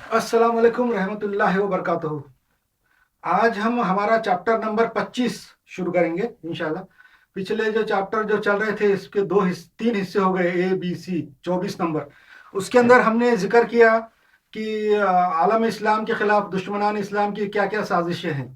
अस्सलाम वालेकुम रहमतुल्लाहि व बरकातहू। आज हम हमारा चैप्टर नंबर 25 शुरू करेंगे इंशाल्लाह। पिछले जो चैप्टर जो चल रहे थे इसके तीन हिस्से हो गए, ए बी सी 24 नंबर। उसके अंदर हमने जिक्र किया कि आलम इस्लाम के खिलाफ दुश्मनान इस्लाम की क्या क्या साजिशें हैं।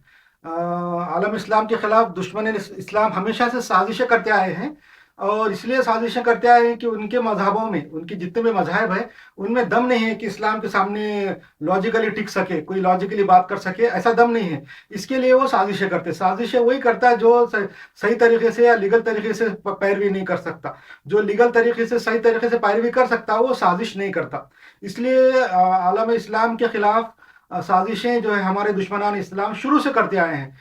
आलम इस्लाम के खिलाफ दुश्मन इस्लाम हमेशा से साजिशें करते आए हैं, और इसलिए साजिशें करते आए हैं कि उनके मजहबों में, उनके जितने भी मजहब है उनमें दम नहीं है कि इस्लाम के सामने लॉजिकली टिक सके, कोई लॉजिकली बात कर सके, ऐसा दम नहीं है। इसके लिए वो साजिशें करते, साजिशें वही करता है जो सही तरीके से या लीगल तरीके से पैरवी नहीं कर सकता। जो लीगल तरीके से सही तरीके से पैरवी कर सकता वो साजिश नहीं करता। इसलिए आलम इस्लाम के खिलाफ साजिशें जो है हमारे दुश्मनान इस्लाम शुरू से करते आए हैं।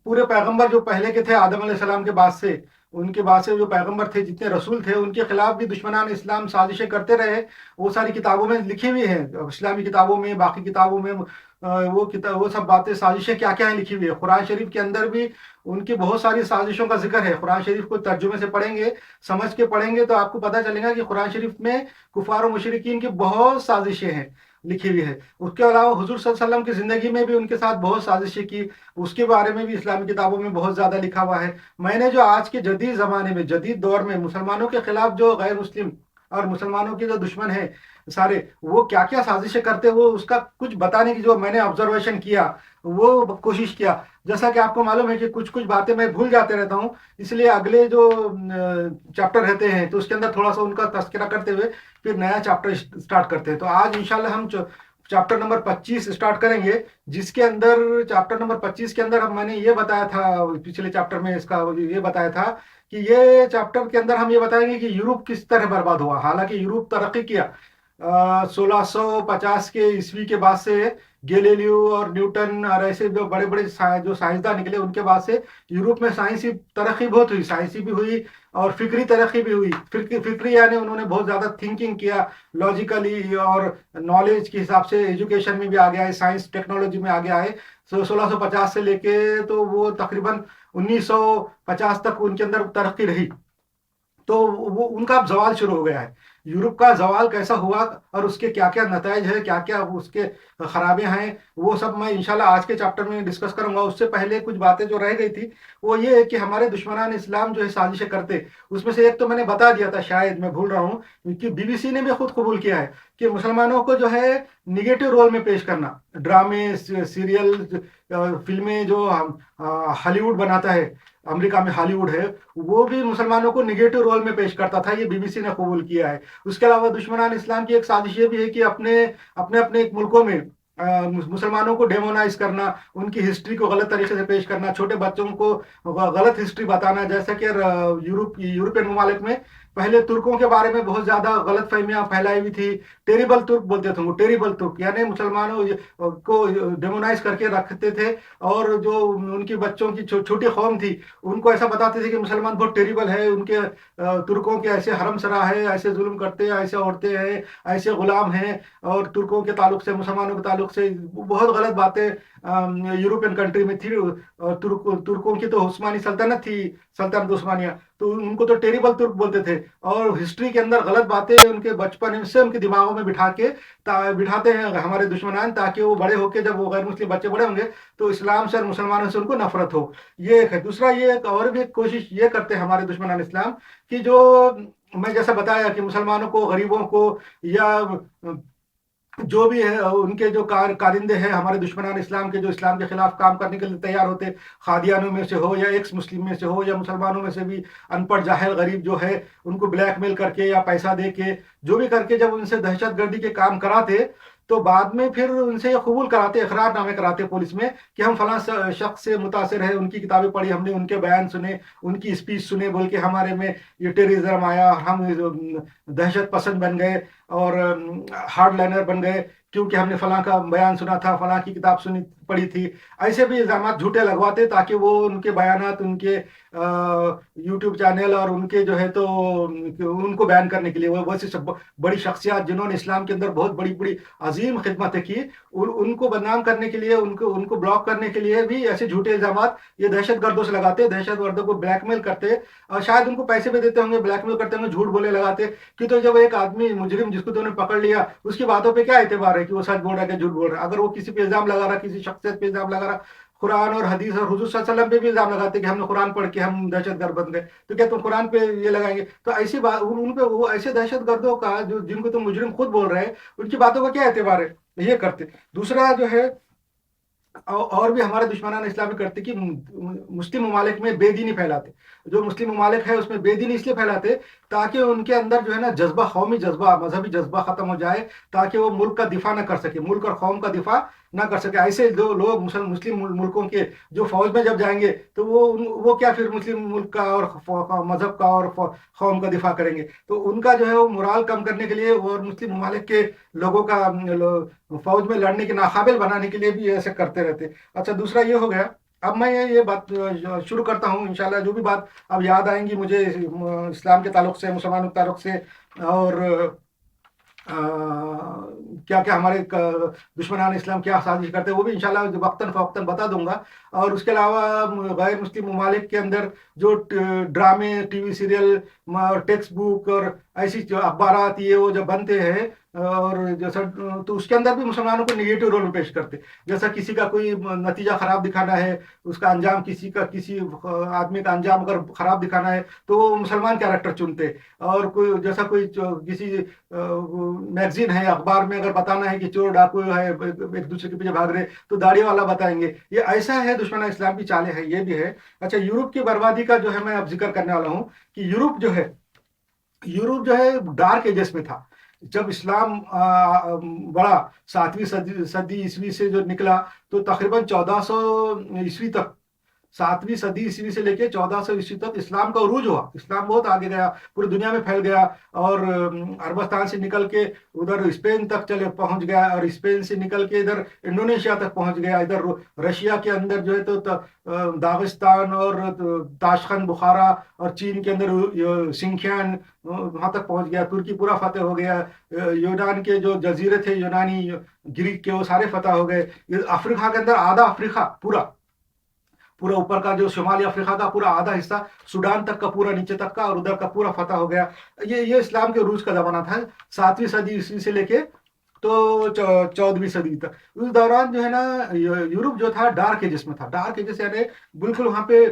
पूरे पैगंबर जो पहले के थे आदम अलैहिस्सलाम के बाद से, उनके बाद से जो पैगंबर थे, जितने रसूल थे, उनके खिलाफ भी दुश्मनान इस्लाम साजिशें करते रहे। वो सारी किताबों में लिखी हुई है, इस्लामी किताबों में, बाकी किताबों में वो सब बातें, साजिशें क्या क्या है लिखी हुई है। कुरान शरीफ के अंदर भी उनकी बहुत सारी साजिशों का जिक्र है। कुरान शरीफ को तर्जुमे से पढ़ेंगे, समझ के पढ़ेंगे तो आपको पता चलेगा कि कुरान शरीफ में कुफार और मुशरिकीन की बहुत साजिशें हैं लिखी हुई है। उसके अलावा हुजूर सल्लल्लाहु अलैहि वसल्लम की ज़िंदगी में भी उनके साथ बहुत साजिशें की, उसके बारे में भी इस्लामी किताबों में बहुत ज़्यादा लिखा हुआ है। मैंने जो आज के जदीद ज़माने में, जदीद दौर में मुसलमानों के खिलाफ जो गैर मुस्लिम और मुसलमानों के जो दुश्मन हैं सारे, वो क्या क्या साजिशें करते हैं, वो उसका कुछ बताने की जो मैंने ऑब्जर्वेशन किया, वो कोशिश किया। जैसा कि आपको मालूम है कि कुछ कुछ बातें मैं भूल जाते रहता हूँ, इसलिए अगले जो चैप्टर रहते हैं तो उसके अंदर थोड़ा सा उनका तस्करा करते हुए फिर नया चैप्टर स्टार्ट करते हैं। तो आज इंशाल्लाह हम चैप्टर नंबर 25 स्टार्ट करेंगे, जिसके अंदर चैप्टर नंबर 25 के अंदर हम मैंने ये बताया था, पिछले चैप्टर में इसका ये बताया था कि ये चैप्टर के अंदर हम ये बताएंगे कि यूरोप किस तरह बर्बाद हुआ। हालांकि यूरोप तरक्की किया 1650 के ईस्वी के बाद से, गैलीलियो और न्यूटन और ऐसे जो बड़े बड़े जो साइंसदान निकले उनके बाद से यूरोप में साइंसी तरक्की बहुत हुई, साइंसी भी हुई और फिक्री तरक्की भी हुई। फिक्री यानी उन्होंने बहुत ज़्यादा थिंकिंग किया लॉजिकली, और नॉलेज के हिसाब से एजुकेशन में भी आगे आए, साइंस टेक्नोलॉजी में आगे आए। 1650 से लेके तो वो तकरीबन 1950 तक उनके अंदर तरक्की रही। तो वो उनका अब जवाल शुरू हो गया है। यूरोप का जवाल कैसा हुआ और उसके क्या क्या नतज है, क्या क्या उसके खराबियां हैं, वो सब मैं इंशाल्लाह आज के चैप्टर में डिस्कस करूंगा। उससे पहले कुछ बातें जो रह गई थी वो ये है कि हमारे दुश्मनान इस्लाम जो है साजिशें करते, उसमें से एक तो मैंने बता दिया था, शायद मैं भूल रहा हूँ, कि बीबीसी ने भी खुद कबूल किया है कि मुसलमानों को जो है निगेटिव रोल में पेश करना, ड्रामे, सीरियल, फिल्में जो हॉलीवुड बनाता है, अमेरिका में हॉलीवुड है, वो भी मुसलमानों को निगेटिव रोल में पेश करता था। ये बीबीसी ने कबूल किया है। उसके अलावा दुश्मनान इस्लाम की एक साजिश ये भी है कि अपने अपने अपने मुल्कों में मुसलमानों को डेमोनाइज करना, उनकी हिस्ट्री को गलत तरीके से पेश करना, छोटे बच्चों को गलत हिस्ट्री बताना। जैसे कि यूरोपियन ममालिक में पहले तुर्कों के बारे में बहुत ज्यादा गलत फहमियां फैलाई हुई थी। टेरिबल तुर्क बोलते थे उनको, टेरिबल तुर्क यानी मुसलमानों को डेमोनाइज करके रखते थे, और जो उनकी बच्चों की छोटी कौम थी उनको ऐसा बताते थे कि मुसलमान बहुत टेरिबल है, उनके तुर्कों के ऐसे हरम सरा है, ऐसे जुल्म करते हैं, ऐसे औरतें हैं, ऐसे गुलाम हैं, और तुर्कों के ताल्लुक से, मुसलमानों के ताल्लुक से बहुत गलत बातें यूरोपियन कंट्री में थी। तुर्कों की तो उस्मानी सल्तनत थी, सल्तनत उस्मानिया, तो उनको तो टेरिबल तुर्क बोलते थे। और हिस्ट्री के अंदर गलत बातें उनके बचपन से उनके दिमागों में बिठाते हैं हमारे दुश्मनान, ताकि वो बड़े होके जब वो गैर मुस्लिम बच्चे बड़े होंगे तो इस्लाम से और मुसलमानों से उनको नफरत हो। ये एक है। दूसरा ये एक और भी कोशिश ये करते हैं हमारे दुश्मनान इस्लाम कि जो मैं जैसा बताया कि मुसलमानों को, गरीबों को, या जो भी है उनके जो कारिंदे हैं हमारे दुश्मनान इस्लाम के, जो इस्लाम के खिलाफ काम करने के लिए तैयार होते, खादियानों में से हो या एक्स मुस्लिम में से हो या मुसलमानों में से भी अनपढ़ जाहिल गरीब जो है, उनको ब्लैकमेल करके या पैसा दे के जो भी करके जब उनसे दहशतगर्दी के काम कराते, तो बाद में फिर उनसे ये कबूल कराते, इकरारनामे कराते पुलिस में कि हम फलां शख्स से मुतासिर है, उनकी किताबें पढ़ी हमने, उनके बयान सुने, उनकी स्पीच सुने, बोल के हमारे में ये टेररिज्म आया, हम दहशत पसंद बन गए और हार्ड लाइनर बन गए, क्योंकि हमने फलां का बयान सुना था, फलां की किताब सुनी पढ़ी थी। ऐसे भी इल्जाम झूठे लगवाते ताकि वो उनके बयानात, उनके यूट्यूब चैनल और उनके जो है तो उनको बैन करने के लिए, वो वैसे सब बड़ी शख्सियत जिन्होंने इस्लाम के अंदर बहुत बड़ी बड़ी अजीम खिदमतें की, उनको बदनाम करने के लिए, उनको उनको ब्लॉक करने के लिए भी ऐसे झूठे इल्जाम ये दहशत गर्दों से लगाते, दहशत गर्दों को ब्लैकमेल करते, और शायद उनको पैसे भी देते होंगे, ब्लैकमेल करते होंगे, झूठ बोले लगाते कि तो जब एक आदमी मुजरिम जिसको तुमने पकड़ लिया उसकी बातों पे क्या एतबार है कि वो सच बोल रहा है कि झूठ बोल रहा है। अगर वो किसी पे इल्जाम लगा रहा, किसी शख्सियत पे इल्जाम लगा रहा, कुरान और हदीस और हुजूर सल्लल्लाहु अलैहि वसल्लम पे भी इल्जाम लगाते कि हमने कुरान पढ़ के हम दहशतगर्द बन गए, तो क्या तुम कुरान पे ये लगाएंगे? तो ऐसी बात उन पे, वो ऐसे दहशतगर्दों का जो जिनको तुम मुजरिम खुद बोल रहे हैं, उनकी बातों का क्या एतबार है? ये करते। दूसरा जो है, और भी हमारे दुश्मनान इस्लामी करते कि मुस्लिम ममालिक में बेदीनी फैलाते। जो मुस्लिम ममालिक है उसमें बेदीनी इसलिए फैलाते ताकि उनके अंदर जो है ना जज्बा, कौमी जज्बा, मजहबी जज्बा खत्म हो जाए, ताकि वो मुल्क का दिफा ना कर सके, मुल्क और कौम का दिफा ना कर सके। ऐसे जो लोग मुस्लिम मुल्कों के जो फौज में जब जाएंगे, तो वो क्या फिर मुस्लिम मुल्क का और मजहब का और कौम का दिफा करेंगे? तो उनका जो है वो मोराल कम करने के लिए और मुस्लिम ममालिक के लोगों का फौज में लड़ने के नाकाबिल बनाने के लिए भी ऐसे करते रहते। अच्छा, दूसरा ये हो गया। अब मैं ये बात शुरू करता हूँ इंशाल्लाह। जो भी बात अब याद आएंगी मुझे इस्लाम के ताल्लुक से, मुसलमानों के ताल्लुक से, और क्या क्या हमारे दुश्मनान इस्लाम क्या साजिश करते हैं, वो भी इंशाल्लाह वक्तन फ़वक्तन बता दूंगा। और उसके अलावा गैर मुस्लिम ममालिक के अंदर जो ड्रामे, टीवी सीरियल और टेक्स्ट बुक और ऐसी जो अखबारात ये वो जो बनते हैं, और जैसा, तो उसके अंदर भी मुसलमानों को निगेटिव रोल पेश करते। जैसा किसी का कोई नतीजा खराब दिखाना है, उसका अंजाम, किसी आदमी का अंजाम अगर खराब दिखाना है, तो वो मुसलमान कैरेक्टर चुनते। और कोई जैसा कोई किसी मैगजीन है, अखबार में अगर बताना है कि चोर डाकू है एक दूसरे के पीछे भाग रहे, तो दाढ़ी वाला बताएंगे। ये ऐसा है, दुश्मन इस्लाम की चालें हैं, ये भी है। अच्छा, यूरोप की बर्बादी का जो है मैं अब जिक्र करने वाला हूँ कि यूरोप जो है डार्क एजेस में था। जब इस्लाम बड़ा 7वीं सदी ईस्वी से जो निकला, तो तकरीबन 1400 ईस्वी तक, 7वीं सदी ईस्वी से लेके 1400 ईस्वी तक इस्लाम का उरूज हुआ। इस्लाम बहुत आगे गया, पूरी दुनिया में फैल गया, और अरबस्तान से निकल के उधर स्पेन तक चले पहुंच गया, और स्पेन से निकल के इधर इंडोनेशिया तक पहुंच गया। इधर रशिया के अंदर जो है तो दागिस्तान और ताशखंद, बुखारा, और चीन के अंदर सिंखियान वहां तक पहुंच गया। तुर्की पूरा फतेह हो गया। यूनान के जो जजीरे थे यूनानी ग्रीक के, वो सारे फतेह हो गए। अफ्रीका के अंदर आधा अफ्रीका पूरा पूरा ऊपर का जो शुमाली अफ्रीका का पूरा आधा हिस्सा, सूडान तक का पूरा नीचे तक का, और उधर का पूरा फतह हो गया। ये इस्लाम के उरूज का जमाना था, 7वीं सदी ईस्वी से लेके तो 14वीं सदी तक। उस दौरान जो है ना यूरोप जो था डार्क एजेस में था। डार्क एजेस यानी बिल्कुल वहां पे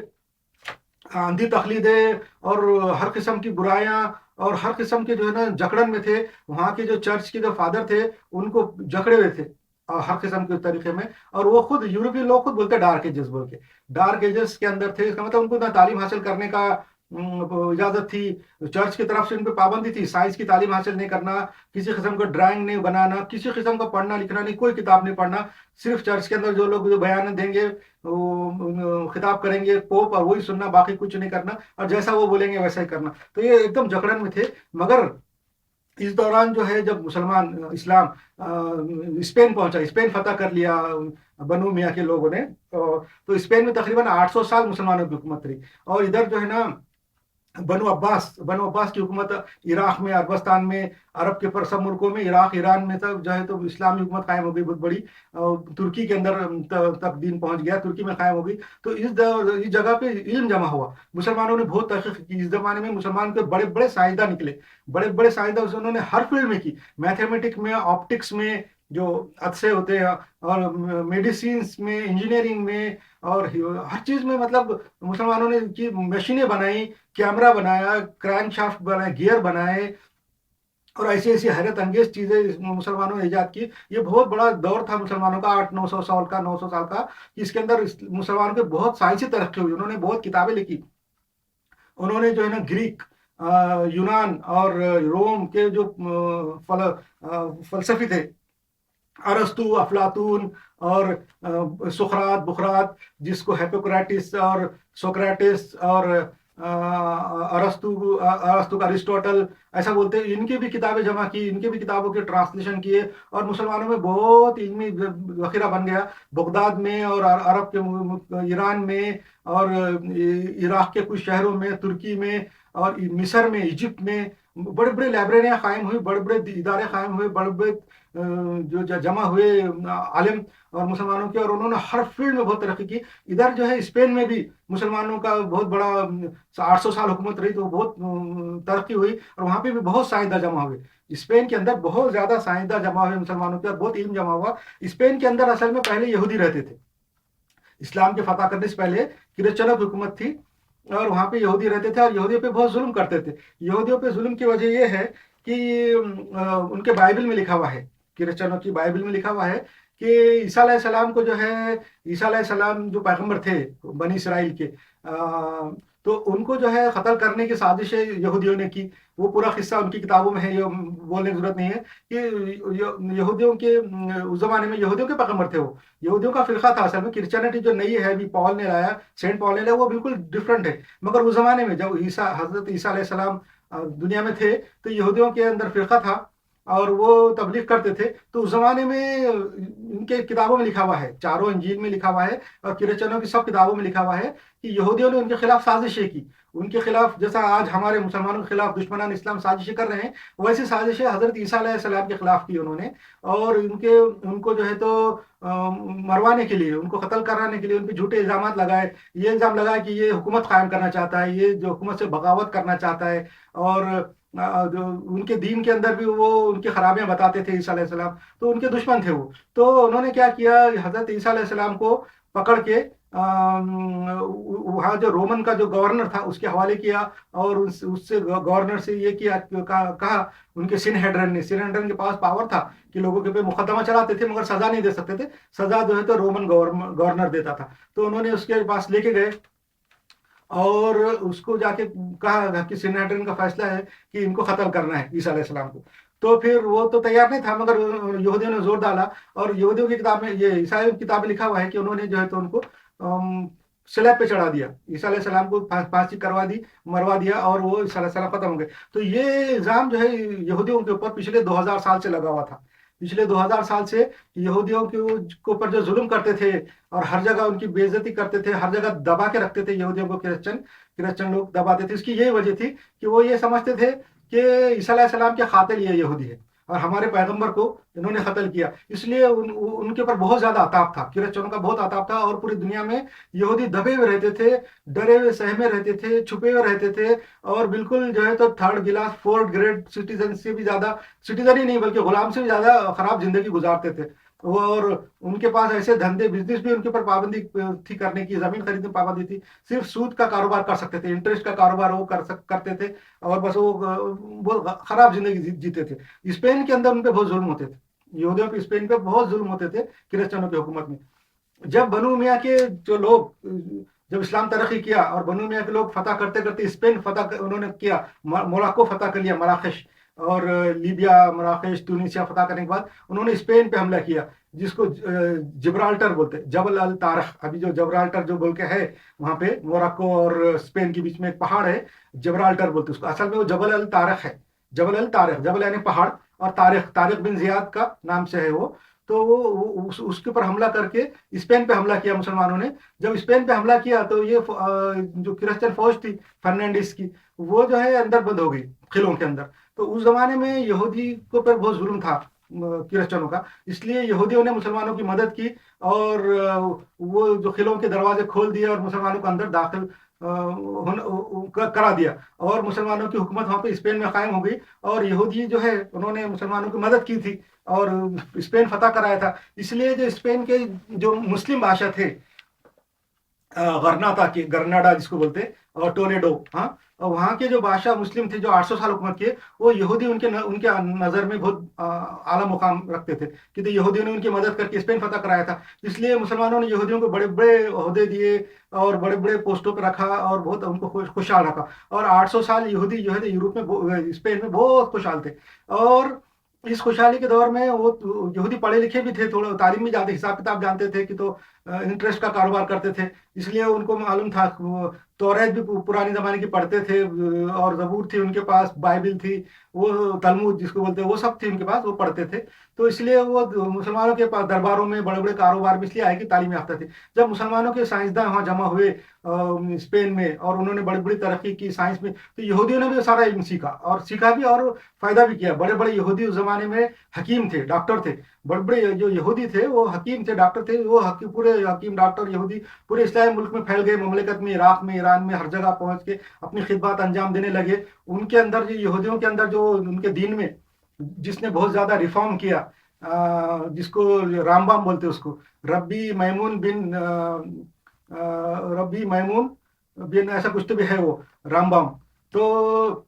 आंधी तकलीदें और हर किस्म की बुराइयां और हर किस्म के जो है ना जकड़न में थे। वहां के जो चर्च के जो फादर थे, उनको जकड़े हुए थे हर किस्म के तरीके में। और वो खुद यूरोपीय लोग खुद बोलते डार्क एजेस बोल के, डार्क एजेस के अंदर थे। इसका मतलब उनको ना तालीम हासिल करने का इजाजत थी, चर्च की तरफ से उन पर पाबंदी थी। साइंस की तालीम हासिल नहीं करना, किसी किस्म का ड्राइंग नहीं बनाना, किसी किस्म का पढ़ना लिखना नहीं, कोई किताब नहीं पढ़ना। सिर्फ चर्च के अंदर जो लोग जो बयान देंगे, वो खिताब करेंगे पोप, और वही सुनना, बाकी कुछ नहीं करना, और जैसा वो बोलेंगे वैसा ही करना। तो ये एकदम जकड़न में थे। मगर इस दौरान जो है, जब मुसलमान इस्लाम स्पेन पहुंचा, स्पेन फतह कर लिया बनु मियाँ के लोगों ने, तो स्पेन में तकरीबन 800 साल मुसलमानों की हुकूमत रही। और इधर जो है ना बनु अब्बास की हुकूमत इराक में, अरबस्तान में, अरब के पर सब मुल्कों में, इराक ईरान में तक जो है तो इस्लामी हुकूमत कायम हो गई बहुत बड़ी। तुर्की के अंदर तक दीन पहुंच गया, तुर्की में कायम हो गई। तो इस जगह पे इल्म जमा हुआ। मुसलमानों ने बहुत तहकीक की। इस जमाने में मुसलमान के बड़े बड़े साइंसदान निकले, बड़े बड़े साइंसदान उन्होंने हर फील्ड में की। मैथमेटिक्स में, ऑप्टिक्स में जो अच्छे होते हैं, और मेडिसिन में, इंजीनियरिंग में, और हर चीज में, मतलब मुसलमानों ने की मशीनें बनाई, कैमरा बनाया, क्रैंक शाफ्ट बनाए, गियर बनाए, और ऐसी ऐसी हैरत अंगेज चीजें मुसलमानों ने ईजाद की। ये बहुत बड़ा दौर था मुसलमानों का, 800-900 साल का, 900 साल का। इसके अंदर मुसलमानों के बहुत साइंसी तरक्की हुई। उन्होंने बहुत किताबें लिखी। उन्होंने जो है ना ग्रीक, यूनान और रोम के जो फलसफी थे, अरस्तु, अफलातून और सुकरात, बुकरात, जिसको हिप्पोक्रेटिस और सोक्रेटिस और अरस्तु का अरिस्टोटल ऐसा बोलते हैं, इनकी भी किताबें जमा की, इनकी भी किताबों के ट्रांसलेशन किए, और मुसलमानों में बहुत इल्मी वखीरा बन गया। बगदाद में और अरब के ईरान में, और इराक के कुछ शहरों में, तुर्की में, और मिस्र में, इजिप्ट में बड़े बड़े लाइब्रेरियाँ कायम हुई, बड़े बड़े इदारे कायम हुए, बड़े बड़े जो जमा हुए आलिम और मुसलमानों के, और उन्होंने हर फील्ड में बहुत तरक्की की। इधर जो है स्पेन में भी मुसलमानों का बहुत बड़ा 800 साल हुकूमत रही, तो बहुत तरक्की हुई, और वहाँ पे भी बहुत साइंसदान जमा हुए। اسپین کے اندر بہت زیادہ سائنسداں جمع ہوئے مسلمانوں کے، اور بہت علم جمع ہوا۔ اسپین کے اندر اصل میں پہلے یہودی رہتے تھے، اسلام کے فتح کرنے سے پہلے کرسچنوں کی حکومت تھی، اور وہاں پہ یہودی رہتے تھے اور یہودیوں پہ بہت ظلم کرتے تھے۔ یہودیوں پہ ظلم کی وجہ یہ ہے کہ ان کے بائبل میں لکھا ہوا ہے، کرسچنوں کی بائبل میں لکھا ہوا ہے کہ عیسیٰ علیہ السلام کو جو ہے، عیسیٰ علیہ السلام جو پیغمبر تھے بنی اسرائیل کے، تو ان کو جو ہے قتل کرنے کی سازش یہودیوں نے کی۔ وہ پورا قصہ ان کی کتابوں میں ہے، یہ بولنے کی ضرورت نہیں ہے کہ یہودیوں کے اس زمانے میں یہودیوں کے پیغمبر تھے، وہ یہودیوں کا فرقہ تھا اصل میں۔ کرسچینٹی جو نئی ہے ابھی پال نے لایا، سینٹ پال نے لایا، وہ بالکل ڈفرنٹ ہے، مگر اس زمانے میں جب حضرت عیسیٰ علیہ السلام دنیا میں تھے تو یہودیوں کے اندر فرقہ تھا اور وہ تبلیغ کرتے تھے۔ تو اس زمانے میں ان کے کتابوں میں لکھا ہوا ہے، چاروں انجیل میں لکھا ہوا ہے اور کرسچنوں کی سب کتابوں میں لکھا ہوا ہے کہ یہودیوں نے ان کے خلاف سازشیں کی، ان کے خلاف جیسا آج ہمارے مسلمانوں کے خلاف دشمنان اسلام سازشیں کر رہے ہیں، ویسی سازشیں حضرت عیسیٰ علیہ السلام کے خلاف کی انہوں نے، اور ان کو جو ہے تو مروانے کے لیے، ان کو قتل کرانے کے لیے ان پہ جھوٹے الزامات لگائے۔ یہ الزام لگائے کہ یہ حکومت قائم کرنا چاہتا ہے، یہ جو حکومت سے بغاوت کرنا چاہتا ہے، اور ان کے دین کے اندر بھی وہ ان کی خرابیاں بتاتے تھے عیسیٰ علیہ السلام، تو ان کے دشمن تھے وہ۔ تو انہوں نے کیا کیا، حضرت عیسیٰ علیہ السلام کو پکڑ کے وہاں جو رومن کا جو گورنر تھا اس کے حوالے کیا، اور اس سے گورنر سے یہ کیا، کہا ان کے سن ہیڈرن کے پاس پاور تھا کہ لوگوں کے پہ مقدمہ چلاتے تھے مگر سزا نہیں دے سکتے تھے، سزا جو ہے تو رومن گورنر دیتا تھا۔ تو انہوں نے اس کے پاس لے کے گئے اور اس کو جا کے کہا کہ سن ہیڈرن کا فیصلہ ہے کہ ان کو قتل کرنا ہے عیسیٰ علیہ السلام کو۔ تو پھر وہ تو تیار نہیں تھا، مگر یہودیوں نے زور ڈالا، اور یہودیوں کی کتاب میں، یہ عیسائی کی کتاب میں لکھا ہوا ہے کہ انہوں نے جو ہے تو ان کو سلیب پہ چڑھا دیا، عیسیٰ علیہ السلام کو پھانسی کروا دی، مروا دیا، اور وہ عیسیٰ علیہ السلام ختم ہو گئے۔ تو یہ الزام جو ہے یہودیوں کے اوپر پچھلے 2000 سال سے لگا ہوا تھا، پچھلے 2000 سال سے یہودیوں کے اوپر جو ظلم کرتے تھے اور ہر جگہ ان کی بے عزتی کرتے تھے، ہر جگہ دبا کے رکھتے تھے یہودیوں کو، کرسچن لوگ دباتے تھے۔ اس کی یہی وجہ تھی کہ وہ یہ سمجھتے تھے کہ عیسیٰ علیہ السلام کے قاتل یہ یہودی ہے اور ہمارے پیغمبر کو انہوں نے قتل کیا، اس لیے ان کے اوپر بہت زیادہ عطاب تھا، کرسچنوں کا بہت عطاب تھا، اور پوری دنیا میں یہودی دبے ہوئے رہتے تھے، ڈرے ہوئے سہمے رہتے تھے، چھپے ہوئے رہتے تھے، اور بالکل جو ہے تو third class fourth grade citizen سے بھی زیادہ، سٹیزن ہی نہیں بلکہ غلام سے بھی زیادہ خراب زندگی گزارتے تھے۔ اور ان کے پاس ایسے دھندے، بزنس بھی ان کے اوپر پابندی تھی کرنے کی، زمین خریدنے میں پابندی تھی، صرف سود کا کاروبار کر سکتے تھے، انٹرسٹ کا کاروبار وہ کرتے تھے، اور بس وہ بہت خراب زندگی جیتے تھے۔ اسپین کے اندر ان پہ بہت ظلم ہوتے تھے، یہودیوں پہ اسپین پہ بہت ظلم ہوتے تھے کرسچنوں کی حکومت میں۔ جب بنو میاں کے جو لوگ، جب اسلام ترقی کیا اور بنو میاں کے لوگ فتح کرتے کرتے اسپین فتح انہوں نے کیا، موراکو فتح کر لیا، مراکش اور لیبیا، مراکش، تونسیا فتح کرنے کے بعد انہوں نے اسپین پہ حملہ کیا، جس کو جبرالٹر بولتے، جبل الطارق، ابھی جو جبرالٹر جو بول کے ہے وہاں پہ موراکو اور اسپین کے بیچ میں ایک پہاڑ ہے، جبرالٹر بولتے اس کو، اصل میں وہ جبل الطارق ہے، جبل الطارق، جبل یعنی پہاڑ، اور طارق بن زیاد کا نام سے ہے وہ۔ تو وہ اس کے اوپر حملہ کر کے اسپین پہ حملہ کیا مسلمانوں نے۔ جب اسپین پہ حملہ کیا تو یہ جو کرسچن فوج تھی فرنینڈس کی، وہ جو ہے اندر بند ہو گئی قلعوں کے اندر۔ تو اس زمانے میں یہودی کو پر بہت ظلم تھا کرسچنوں کا، اس لیے یہودیوں نے مسلمانوں کی مدد کی، اور وہ جو قلعوں کے دروازے کھول دیے اور مسلمانوں کو اندر داخل کرا دیا، اور مسلمانوں کی حکومت وہاں پہ اسپین میں قائم ہو گئی، اور یہودی جو ہے انہوں نے مسلمانوں کی مدد کی تھی اور اسپین فتح کرایا تھا۔ اس لیے جو اسپین کے جو مسلم بادشاہ تھے، غرناطہ کے، گرناڈا جس کو بولتے، اور ٹولیڈو، ہاں، اور وہاں کے جو بادشاہ مسلم تھے جو 800 سال حکومت کیے، وہ یہودی ان کے نظر میں بہت اعلیٰ مقام رکھتے تھے، کہ یہودیوں نے ان کی مدد کر کے اسپین فتح کرایا تھا۔ اس لیے مسلمانوں نے یہودیوں کو بڑے بڑے عہدے دیے اور بڑے بڑے پوسٹوں پہ رکھا، اور بہت ان کو خوشحال رکھا، اور 800 سال یہودی جو ہے یوروپ میں، اسپین میں بہت خوشحال تھے۔ اور اس خوشحالی کے دور میں وہ یہودی پڑھے لکھے بھی تھے، تھوڑا تعلیم بھی جانتے، حساب کتاب جانتے تھے، کہ تو انٹرسٹ کا کاروبار کرتے تھے، اس لیے ان کو معلوم تھا، توریت بھی پرانے زمانے کی پڑھتے تھے، اور زبور تھی ان کے پاس، بائبل تھی، وہ تلمود جس کو بولتے ہیں وہ سب تھی ان کے پاس، وہ پڑھتے تھے۔ تو اس لیے وہ مسلمانوں کے پاس درباروں میں بڑے بڑے کاروبار میں اس لیے آئے کہ تعلیم یافتہ تھے۔ جب مسلمانوں کے سائنسداں وہاں جمع ہوئے اسپین میں، اور انہوں نے بڑی بڑی ترقی کی سائنس میں، تو یہودیوں نے بھی سارا علم سیکھا، اور سیکھا بھی اور فائدہ بھی کیا۔ بڑے بڑے یہودی اس زمانے میں حکیم تھے، ڈاکٹر تھے، بڑے بڑے جو یہودی تھے وہ حکیم تھے، ڈاکٹر تھے، وہ پورے حکیم ڈاکٹر یہودی پورے اسلامی ملک میں پھیل گئے، مملکت میں، عراق میں، ایران میں، ہر جگہ پہنچ کے اپنی خدمات انجام دینے لگے۔ ان کے اندر جو یہودیوں کے اندر جو ان کے دین میں जिसने बहुत ज्यादा रिफॉर्म किया, जिसको रामबाम बोलते हैं उसको, रब्बी मैमून बिन रब्बी मैमून बिन ऐसा कुछ तो भी है वो रामबाम। तो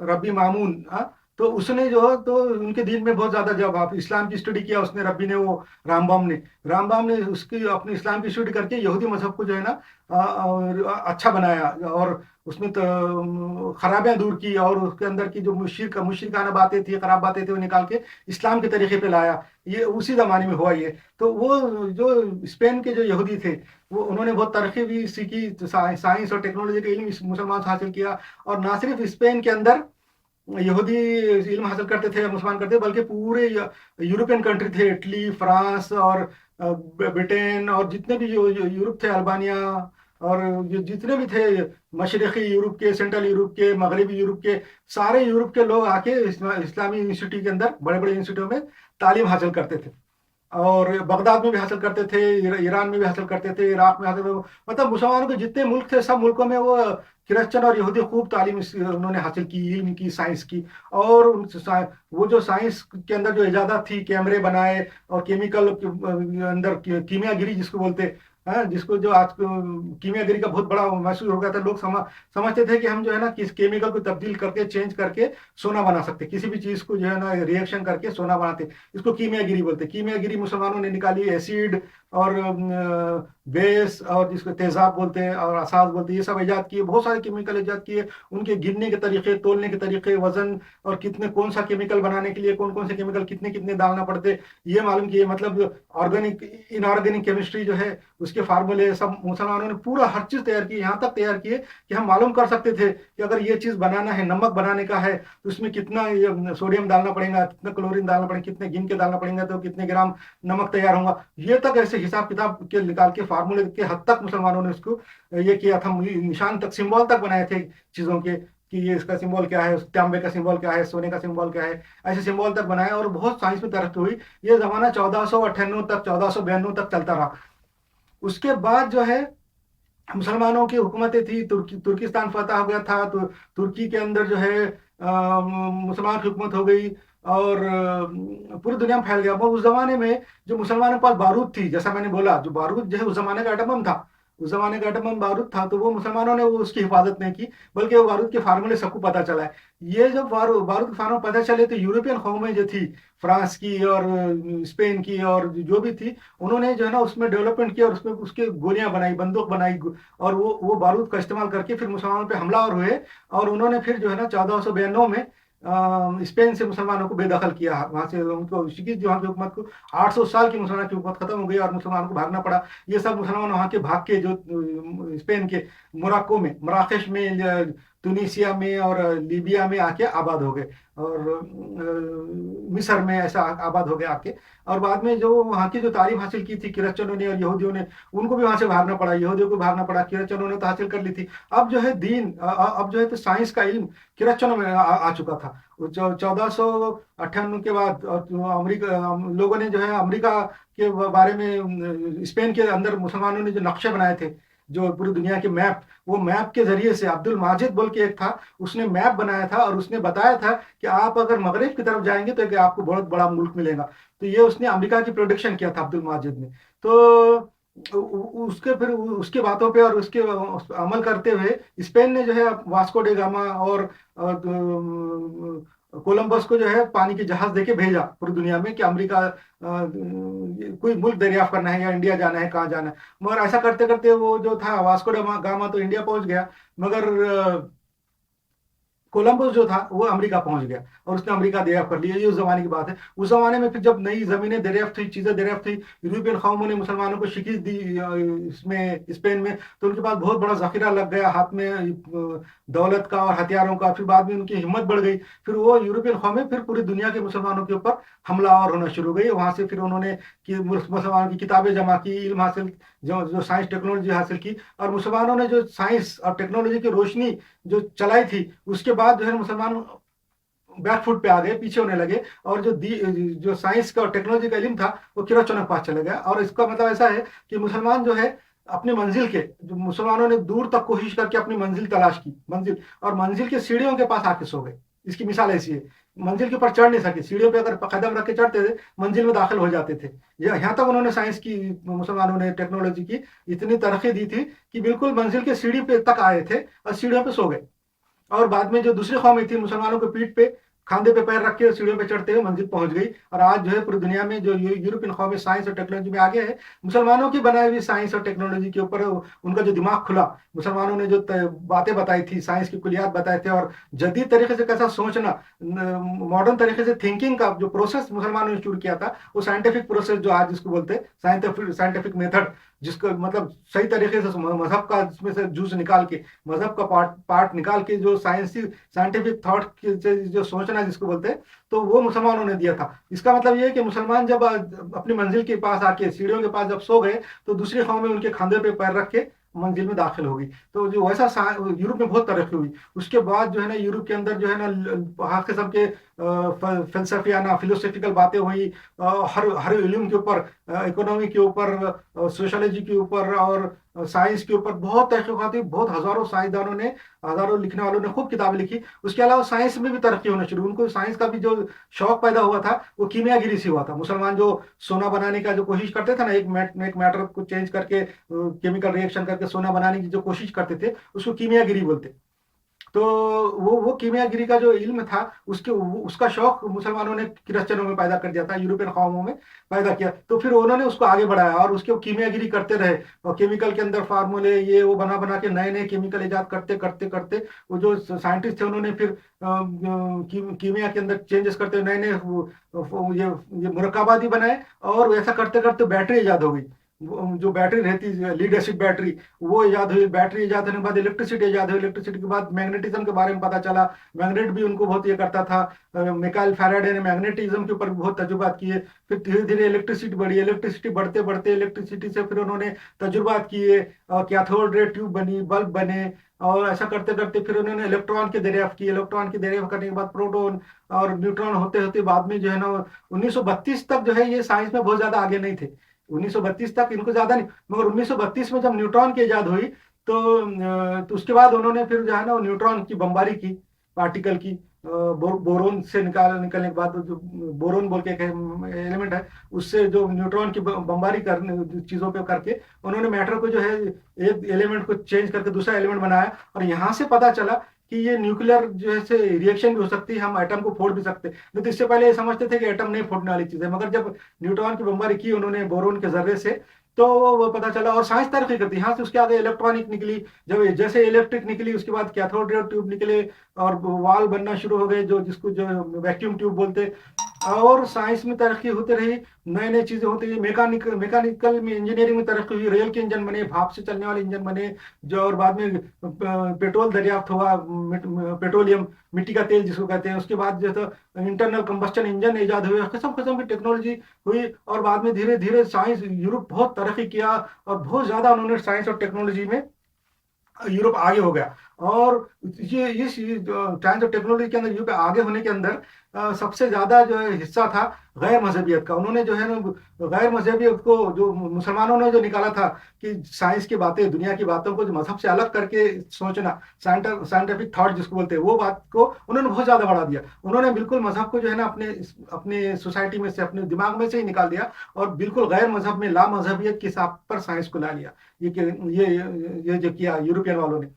रब्बी मामून, हाँ, तो उसने जो है तो उनके दीन में बहुत ज्यादा, जब आप इस्लाम की स्टडी किया उसने, रब्बी ने, वो रामबाम ने उसकी अपनी इस्लाम की स्टडी करके यहूदी मजहब को जो है ना और अच्छा बनाया, और उसमें तो खराबियां दूर की, और उसके अंदर की जो मुशरिकाना बातें थी, खराब बातें थी, वो निकाल के इस्लाम के तरीके पे लाया। ये उसी जमाने में हुआ ये। तो वो जो स्पेन के जो यहूदी थे, वो उन्होंने बहुत तरक्की भी सीखी, साइंस और टेक्नोलॉजी का इल्म इस मुसलमान से हासिल किया। और ना सिर्फ स्पेन के अंदर यहूदी इल्म हासिल करते थे, मुसलमान करते, बल्कि पूरे यूरोपियन कंट्री थे, इटली, फ्रांस और ब्रिटेन, और जितने भी यूरोप थे, अल्बानिया, और जितने भी थे मशरक़ी यूरोप के, सेंट्रल यूरोप के, मगरबी यूरोप के, सारे यूरोप के लोग आके इस्लामी इंस्टीट्यूट के अंदर, बड़े बड़े इंस्टीट्यूट में तालीम हासिल करते थे। और बगदाद में भी हासिल करते थे, ईरान में भी हासिल करते थे, इराक में हासिल, मतलब मुसलमानों के जितने मुल्क थे, सब मुल्कों में वो क्रिश्चियन और यहूदी खूब तालीम उन्होंने हासिल की, इल्म की, साइंस की। और वो जो साइंस के अंदर जो इजाजत थी, कैमरे बनाए, और केमिकल के अंदर कीमियागिरी जिसको बोलते हैं, जिसको जो आज कीमियागिरी का बहुत बड़ा महसूस हो गया था। लोग समझते थे कि हम जो है ना किस केमिकल को तब्दील करके, चेंज करके सोना बना सकते, किसी भी चीज को जो है ना रिएक्शन करके सोना बनाते, इसको कीमियागिरी बोलते। कीमियागिरी मुसलमानों ने निकाली, एसिड और बेस, और जिसको तेजाब बोलते हैं और असाज बोलते हैं, ये सब इजाद किए, बहुत सारे केमिकल इजाद किए। उनके गिनने के तरीके, तोलने के तरीके, वजन, और कितने कौन सा केमिकल बनाने के लिए कौन कौन से केमिकल कितने कितने डालना पड़ते, ये मालूम किए। मतलब ऑर्गेनिक, इनऑर्गेनिक केमिस्ट्री जो है, उसके फार्मूले सब मुसलमानों ने पूरा हर चीज तैयार की, यहाँ तक तैयार किए कि हम मालूम कर सकते थे कि अगर ये चीज बनाना है, नमक बनाने का है, तो उसमें कितना सोडियम डालना पड़ेगा, कितना क्लोरीन डालना पड़ेगा, कितने गिन के डालना पड़ेगा, तो कितने ग्राम नमक तैयार होगा। ये तक ऐसे हिसाब किताब के निकाल के, फार्मूले के हद तक मुसलमानों ने उसको ये किया था। निशान तक, सिंबल तक बनाए थे चीजों के, कि ये इसका सिंबल क्या है, तांबे का सिंबल क्या है, सोने का सिंबल क्या है, ऐसे सिंबल तक बनाए। और बहुत साइंस में तरक्की हुई। ये जमाना 1498 तक, 1492 तक चलता रहा। उसके बाद जो है मुसलमानों की हुकूमतें थी, तुर्किस्तान फतह हो गया था, तो तुर्की के अंदर जो है मुसलमान की हुकूमत हो गई, और पूरी दुनिया में फैल गया। वो उस जमाने में जो मुसलमानों के पास बारूद थी, जैसा मैंने बोला, जो बारूद जो है उस जमाने का एटम बम था, उस जमाने का एटम बम बारूद था, तो वो मुसलमानों ने वो उसकी हिफाजत नहीं की, बल्कि वो बारूद के फार्मूले सबको पता चला है। ये जब बारूद के फार्मूले पता चले, तो यूरोपियन कौमें जो थी, फ्रांस की और स्पेन की और जो भी थी, उन्होंने जो है ना उसमें डेवलपमेंट किया, और उसमें उसके गोलियां बनाई, बंदूक बनाई, और वो बारूद का इस्तेमाल करके फिर मुसलमानों पे हमलावर हुए। और उन्होंने फिर जो है ना 1492 में स्पेन से मुसलमानों को बेदखल किया, वहां से उनको वहां की हुकूमत को 800 साल की मुसलमान की हुकूमत खत्म हो गई, और मुसलमानों को भागना पड़ा। ये सब मुसलमान वहां के भाग के, जो स्पेन के मोरक्को में, मराकेश में, तुनिसिया में और लीबिया में आके आबाद हो गए, और मिस्र में ऐसा आबाद हो गए आके। और बाद में जो वहाँ की जो तालीम हासिल की थी क्रिश्चियनों ने और यहूदियों ने, उनको भी वहां से भागना पड़ा, यहूदियों को भागना पड़ा, क्रिश्चियनों ने तो हासिल कर ली थी। अब जो है दीन, अब जो है तो साइंस का इल्म क्रिश्चियनों में आ चुका था। 1498 के बाद, और अमेरिका लोगों ने जो है अमेरिका के बारे में, स्पेन के अंदर मुसलमानों ने जो नक्शे बनाए थे, जो पूरी दुनिया के मैप, वो मैप के जरिए से, अब्दुल माजिद बोल के एक था, उसने मैप बनाया था, और उसने बताया था कि आप अगर मगरिब की तरफ जाएंगे तो आपको बहुत बड़ा मुल्क मिलेगा। तो ये उसने अमेरिका की प्रोडिक्शन किया था अब्दुल माजिद ने। तो उसके फिर उसके बातों पे और उसके अमल करते हुए स्पेन ने जो है वास्को डे गामा और कोलंबस को जो है पानी की जहाज देके भेजा पूरी दुनिया में, कि अमेरिका कोई मुल्क दरियाफ्त करना है, या इंडिया जाना है, कहाँ जाना है। मगर ऐसा करते करते वो जो था वास्को डे गामा तो इंडिया पहुंच गया, मगर कोलंबस जो था वो अमेरिका पहुंच गया, और उसने अमेरिका दरियाफ्त कर लिया। ये उस जमाने की बात है। उस जमाने में फिर जब नई जमीनें दरियाफ्त हुई, चीजें दरियाफ्त हुई, यूरोपियन कौमों ने मुसलमानों को शिकस्त दी इसमें, स्पेन में, तो उनके पास बहुत बड़ा जखीरा लग गया हाथ में, दौलत का और हथियारों का। फिर बाद में उनकी हिम्मत बढ़ गई, फिर वो यूरोपियन कौमें फिर पूरी दुनिया के मुसलमानों के ऊपर हमलावर होना शुरू हो गई। वहां से फिर उन्होंने मुसलमानों की किताबें जमा की, इल्म हासिल, जो साइंस टेक्नोलॉजी हासिल की, और मुसलमानों ने जो साइंस और टेक्नोलॉजी की रोशनी जो चलाई थी, उसके बाद जो है मुसलमान बैक फुट पे आ गए, पीछे होने लगे। और जो साइंस का और टेक्नोलॉजी का इल्म था, वो किराचों के पास चले गया। और इसका मतलब ऐसा है कि मुसलमान जो है अपनी मंजिल के, जो मुसलमानों ने दूर तक कोशिश करके अपनी मंजिल तलाश की, मंजिल, और मंजिल के सीढ़ियों के पास आके सो गए। इसकी मिसाल ऐसी है, मंजिल के ऊपर चढ़ नहीं सके, सीढ़ियों पे अगर कदम रख के चढ़ते थे मंजिल में दाखिल हो जाते थे। यहाँ तक उन्होंने साइंस की, मुसलमानों ने टेक्नोलॉजी की इतनी तरक्की दी थी कि बिल्कुल मंजिल के सीढ़ी पे तक आए थे और सीढ़ियों पे सो गए। और बाद में जो दूसरी कौमें थी, मुसलमानों के पीठ पे खांधे पे पैर रख के सीढ़ियों पे चढ़ते हुए मंजिल पहुंच गई। और आज जो है पूरी दुनिया में जो यूरोपियन कौमें साइंस और टेक्नोलॉजी में आगे है, मुसलमानों की बनाई हुई साइंस और टेक्नोलॉजी के ऊपर उनका जो दिमाग खुला, मुसलमानों ने जो बातें बताई थी, साइंस की कुलियात बताए थे, और जदीद तरीके से कैसा सोचना, मॉडर्न तरीके से थिंकिंग का जो प्रोसेस मुसलमानों ने शुरू किया था, वो साइंटिफिक प्रोसेस जो आज जिसको बोलते हैं साइंटिफिक मेथड, जिसको मतलब सही तरीके से मजहब का इसमें से जूस निकाल के, मजहब का पार्ट निकाल के जो साइंटिफिक थॉट जो सोचना जिसको बोलते हैं, तो वो मुसलमानों ने दिया था। इसका मतलब ये है कि मुसलमान जब अपनी मंजिल के पास आके, सीढ़ियों के पास जब सो गए, तो दूसरी कौमें उनके खांधे पे पैर रख के मंजिल में दाखिल हो गई। तो जो वैसा यूरोप में बहुत तरक्की हुई। उसके बाद जो है ना यूरोप के अंदर जो है ना वहाँ के सबके फलसफियाना फिलोसफिकल बातें हुई, हर इल्म के ऊपर, इकोनॉमी के ऊपर, सोशोलॉजी के ऊपर और साइंस के ऊपर बहुत तहकीकात हुई। बहुत हजारों साइंसदानों ने, हजारों लिखने वालों ने खूब किताबें लिखी। उसके अलावा साइंस में भी तरक्की होना शुरू, उनको साइंस का भी जो शौक पैदा हुआ था वो कीमियागिरी से हुआ था। मुसलमान जो सोना बनाने का जो कोशिश करते थे ना, एक मैटर को चेंज करके, केमिकल रिएक्शन करके सोना बनाने की जो कोशिश करते थे, उसको कीमियागिरी बोलते। तो वो कीमियागिरी का जो इल्म था, उसका शौक मुसलमानों ने क्रिश्चियनों में पैदा कर दिया था, यूरोपियन कौमों में पैदा किया। तो फिर उन्होंने उसको आगे बढ़ाया और उसके कीमियागिरी करते रहे, और केमिकल के अंदर फार्मूले ये वो बना बना के नए नए केमिकल इजाद करते करते करते, वो जो साइंटिस्ट थे उन्होंने फिर कीमिया के अंदर चेंजेस करते नए नए ये मुरक्कबाती बनाए, और ऐसा करते करते बैटरी इजाद हो गई। जो बैटरी रहती है लीड एसिड बैटरी, वो इजाद हुई। बैटरी इजाद होने के बाद इलेक्ट्रिसिटी इजाद हुई। इलेक्ट्रिसिटी के बाद मैग्नेटिज्म के बारे में पता चला। मैग्नेट भी उनको बहुत ये करता था। मिकाइल फैराडे ने मैग्नेटिज्म के ऊपर बहुत तजुर्बात किए। फिर धीरे धीरे इलेक्ट्रिसिटी बढ़ी। इलेक्ट्रिसिटी बढ़ते बढ़ते इलेक्ट्रिसिटी से फिर उन्होंने तजुर्बात किए, कैथोड रे ट्यूब बनी, बल्ब बने, और ऐसा करते करते फिर उन्होंने इलेक्ट्रॉन की दरियाफ्त की। इलेक्ट्रॉन की दरियाफ्त करने के बाद प्रोटॉन और न्यूट्रॉन होते होते बाद में जो है ना 1932 तक जो है ये साइंस में बहुत ज्यादा आगे नहीं थे। 1932 तक इनको ज्यादा नहीं, मगर 1932 में जब न्यूट्रॉन की इजाद हुई तो उसके बाद उन्होंने फिर जो है ना न्यूट्रॉन की बमबारी की, पार्टिकल की, बोरोन से निकलने के बाद जो बोरोन बोल के एक एलिमेंट है, उससे जो न्यूट्रॉन की बमबारी करने चीजों पे करके उन्होंने मैटर को जो है एक एलिमेंट को चेंज करके दूसरा एलिमेंट बनाया। और यहाँ से पता चला कि ये न्यूक्लियर जो है रिएक्शन भी हो सकती है, हम एटम को फोड़ भी सकते हैं। नहीं तो इससे पहले ये समझते थे कि एटम नहीं फोड़ने वाली चीज है, मगर जब न्यूट्रॉन की बमबारी की उन्होंने बोरोन के जरिए से, तो वो पता चला। और साइंस तरक्की करती है। यहाँ से उसके आगे इलेक्ट्रॉनिक निकली, जब जैसे इलेक्ट्रिक निकली उसके बाद कैथोड रे ट्यूब निकले, और वाल बनना शुरू हो गए, जो वैक्यूम ट्यूब बोलते। और साइंस में तरक्की होती रही, नई नई चीजें होती रही। मैकेनिकल में, इंजीनियरिंग में तरक्की हुई। रेल के इंजन बने, भाप से चलने वाले इंजन बने, जो और बाद में पेट्रोल दरियाफ्त हुआ, पेट्रोलियम, मिट्टी का तेल जिसको कहते हैं। उसके बाद जो है इंटरनल कंबस्टन इंजन इजाद हुए, किस्म किस्म की टेक्नोलॉजी हुई। और बाद में धीरे धीरे साइंस, यूरोप बहुत तरक्की किया, और बहुत ज्यादा उन्होंने साइंस और टेक्नोलॉजी में यूरोप आगे हो गया। और ये इस साइंस और टेक्नोलॉजी के अंदर यूरोप आगे होने के अंदर सबसे ज्यादा जो है हिस्सा था गैर मजहबियत का। उन्होंने जो है ना गैर मजहबियत को, जो मुसलमानों ने जो निकाला था कि साइंस की बातें, दुनिया की बातों को जो मजहब से अलग करके सोचना, साइंटिफिक थॉट जिसको बोलते हैं, वो बात को उन्होंने बहुत ज्यादा बढ़ा दिया। उन्होंने बिल्कुल मजहब को जो है ना अपने अपने सोसाइटी में से, अपने दिमाग में से ही निकाल दिया, और बिल्कुल गैर मजहब में, ला मजहबियत के हिसाब पर साइंस को ला लिया। ये जो किया यूरोपियन वालों ने,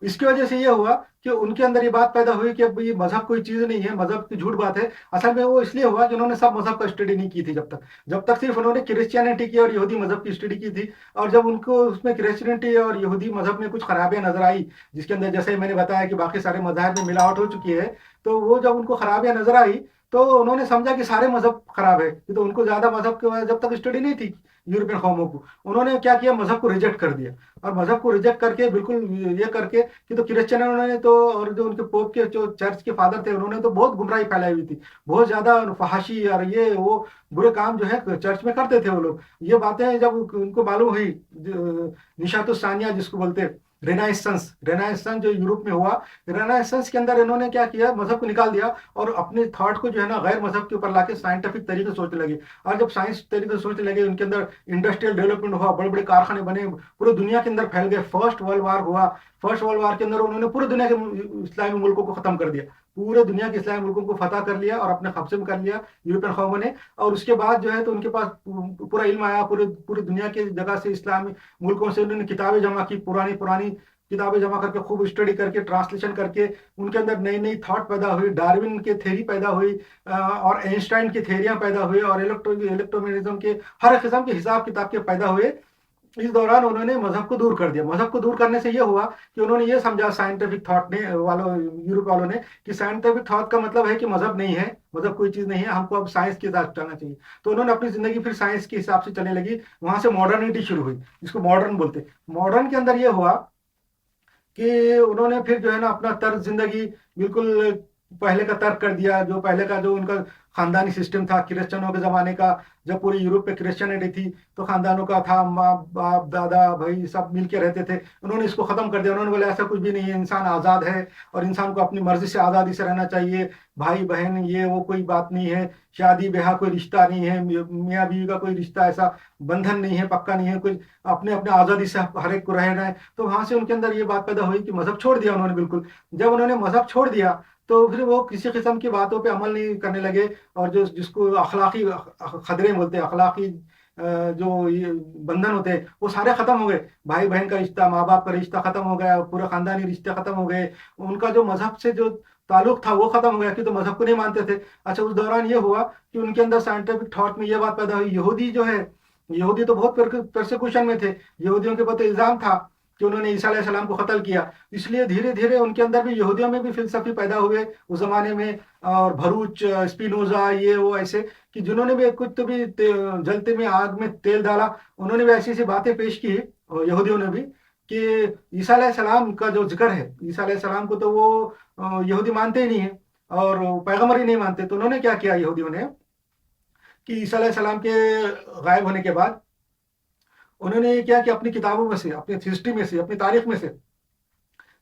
इसकी वजह से ये हुआ कि उनके अंदर ये बात पैदा हुई कि अब ये मजहब कोई चीज नहीं है, मजहब की झूठ बात है। असल में वो इसलिए हुआ कि उन्होंने सब मजहब का स्टडी नहीं की थी जब तक सिर्फ उन्होंने क्रिश्चियनिटी की और यहूदी मजहब की स्टडी की थी। और जब उनको उसमें क्रिश्चियनिटी और यहूदी मजहब में कुछ खराबियां नजर आई, जिसके अंदर जैसे मैंने बताया कि बाकी सारे मजहब में मिलावट हो चुकी है, तो वो जब उनको खराबियां नजर आई तो उन्होंने समझा कि सारे मजहब खराब है। तो उनको ज्यादा मजहब के जब तक स्टडी नहीं थी यूरोपियन कौमों को, उन्होंने क्या किया, मजहब को रिजेक्ट कर दिया। और मजहब को रिजेक्ट करके बिल्कुल ये करके कि तो क्रिश्चियनों ने तो, और जो उनके पोप के जो चर्च के फादर थे, उन्होंने तो बहुत गुमराही फैलाई हुई थी, बहुत ज्यादा फहाशी और ये वो बुरे काम जो है चर्च में करते थे वो लोग। ये बातें जब उनको मालूम हुई, निशातुस्सानिया जिसको बोलते हैं, रेनाइसेंस जो यूरोप में हुआ, रेनाइसेंस के अंदर इन्होंने क्या किया, मजहब को निकाल दिया और अपने थॉट को जो है ना गैर मजहब के ऊपर लाके साइंटिफिक तरीके से सोचने लगे। और जब साइंस तरीके से सोचने लगे, उनके अंदर इंडस्ट्रियल डेवलपमेंट हुआ, बड़े बड़े कारखाने बने, पूरे दुनिया के अंदर फैल गए। फर्स्ट वर्ल्ड वार हुआ। फर्स्ट वर्ल्ड वार के अंदर उन्होंने पूरी दुनिया के इस्लामी मुल्कों को खत्म कर दिया। पूरे दुनिया के इस्लामी मुल्कों को फतह कर लिया और अपने कब्जे में कर लिया यूरोपियन कौमों ने। और उसके बाद जो है तो उनके पास पूरा इल्म आया, पूरे पूरी दुनिया की जगह से इस्लामी मुल्कों से उन्होंने किताबें जमा की, पुरानी पुरानी किताबें जमा करके खूब स्टडी करके ट्रांसलेशन करके उनके अंदर नई नई थॉट पैदा हुई, डार्विन के थ्योरी पैदा हुई, और आइंस्टाइन की थ्योरियां पैदा हुई, और इलेक्ट्रोमैग्नेटिज्म के हर किस्म के हिसाब किताब के पैदा हुए। इस दौरान उन्होंने मजहब को दूर कर दिया। मजहब को दूर करने से ये हुआ कि उन्होंने ये समझा साइंटिफिक थॉट ने वालों यूरोप वालों ने कि साइंटिफिक थॉट का मतलब है कि मजहब नहीं है, मजहब कोई चीज नहीं है, हमको अब साइंस के साथ चलना चाहिए। तो उन्होंने अपनी जिंदगी फिर साइंस के हिसाब से चलने लगी। वहां से मॉडर्निटी शुरू हुई, जिसको मॉडर्न बोलते। मॉडर्न के अंदर ये हुआ कि उन्होंने फिर जो है ना अपना तर्ज जिंदगी बिल्कुल पहले का तर्क कर दिया। जो पहले का जो उनका खानदानी सिस्टम था क्रिश्चियनों के जमाने का, जब पूरी यूरोप पे क्रिश्चियनिटी थी तो खानदानों का था, माँ बाप दादा भाई सब मिल के रहते थे, उन्होंने इसको खत्म कर दिया। उन्होंने बोला ऐसा कुछ भी नहीं है, इंसान आज़ाद है और इंसान को अपनी मर्जी से आज़ादी से रहना चाहिए। भाई बहन ये वो कोई बात नहीं है, शादी ब्याह कोई रिश्ता नहीं है, मियाँ बीवी का कोई रिश्ता ऐसा बंधन नहीं है, पक्का नहीं है, कुछ अपने अपने आज़ादी से हर एक को रहना है। तो वहां से उनके अंदर ये बात पैदा हुई कि मजहब छोड़ दिया उन्होंने बिल्कुल। जब उन्होंने मजहब छोड़ दिया तो फिर वो किसी किस्म की बातों पे अमल नहीं करने लगे, और जो जिसको अखलाकी खदरे बोलते हैं, अखलाकी जो ये बंधन होते हैं वो सारे खत्म हो गए। भाई बहन का रिश्ता, माँ बाप का रिश्ता खत्म हो गया, पूरे खानदानी रिश्ते खत्म हो गए, उनका जो मजहब से जो ताल्लुक था वो खत्म हो गया, कि तो मजहब को नहीं मानते थे। अच्छा, उस दौरान ये हुआ कि उनके अंदर साइंटिफिक थॉट में ये बात पैदा हुई, यहूदी जो है, यहूदी तो बहुत परसिक्यूशन में थे, यहूदियों के ऊपर इल्जाम था कि उन्होंने ईसा अलैहिस्सलाम को कत्ल किया। इसलिए धीरे धीरे उनके अंदर भी, यहूदियों में भी फिलसफी पैदा हुए उस जमाने में, और भरूच स्पिनोजा ये वो ऐसे, कि जिन्होंने भी कुछ तो भी जलते में आग में तेल डाला, उन्होंने भी ऐसी ऐसी बातें पेश की, और यहूदियों ने भी, कि ईसा अलैहिस्सलाम का जो जिक्र है, ईसा अलैहिस्सलाम को तो वो यहूदी मानते ही नहीं है और पैगम्बर ही नहीं मानते। तो उन्होंने क्या किया यहूदियों ने कि ईसा अलैहिस्सलाम के गायब होने के बाद उन्होंने ये किया कि अपनी किताबों में से, अपनी हिस्ट्री में से, अपनी तारीख में से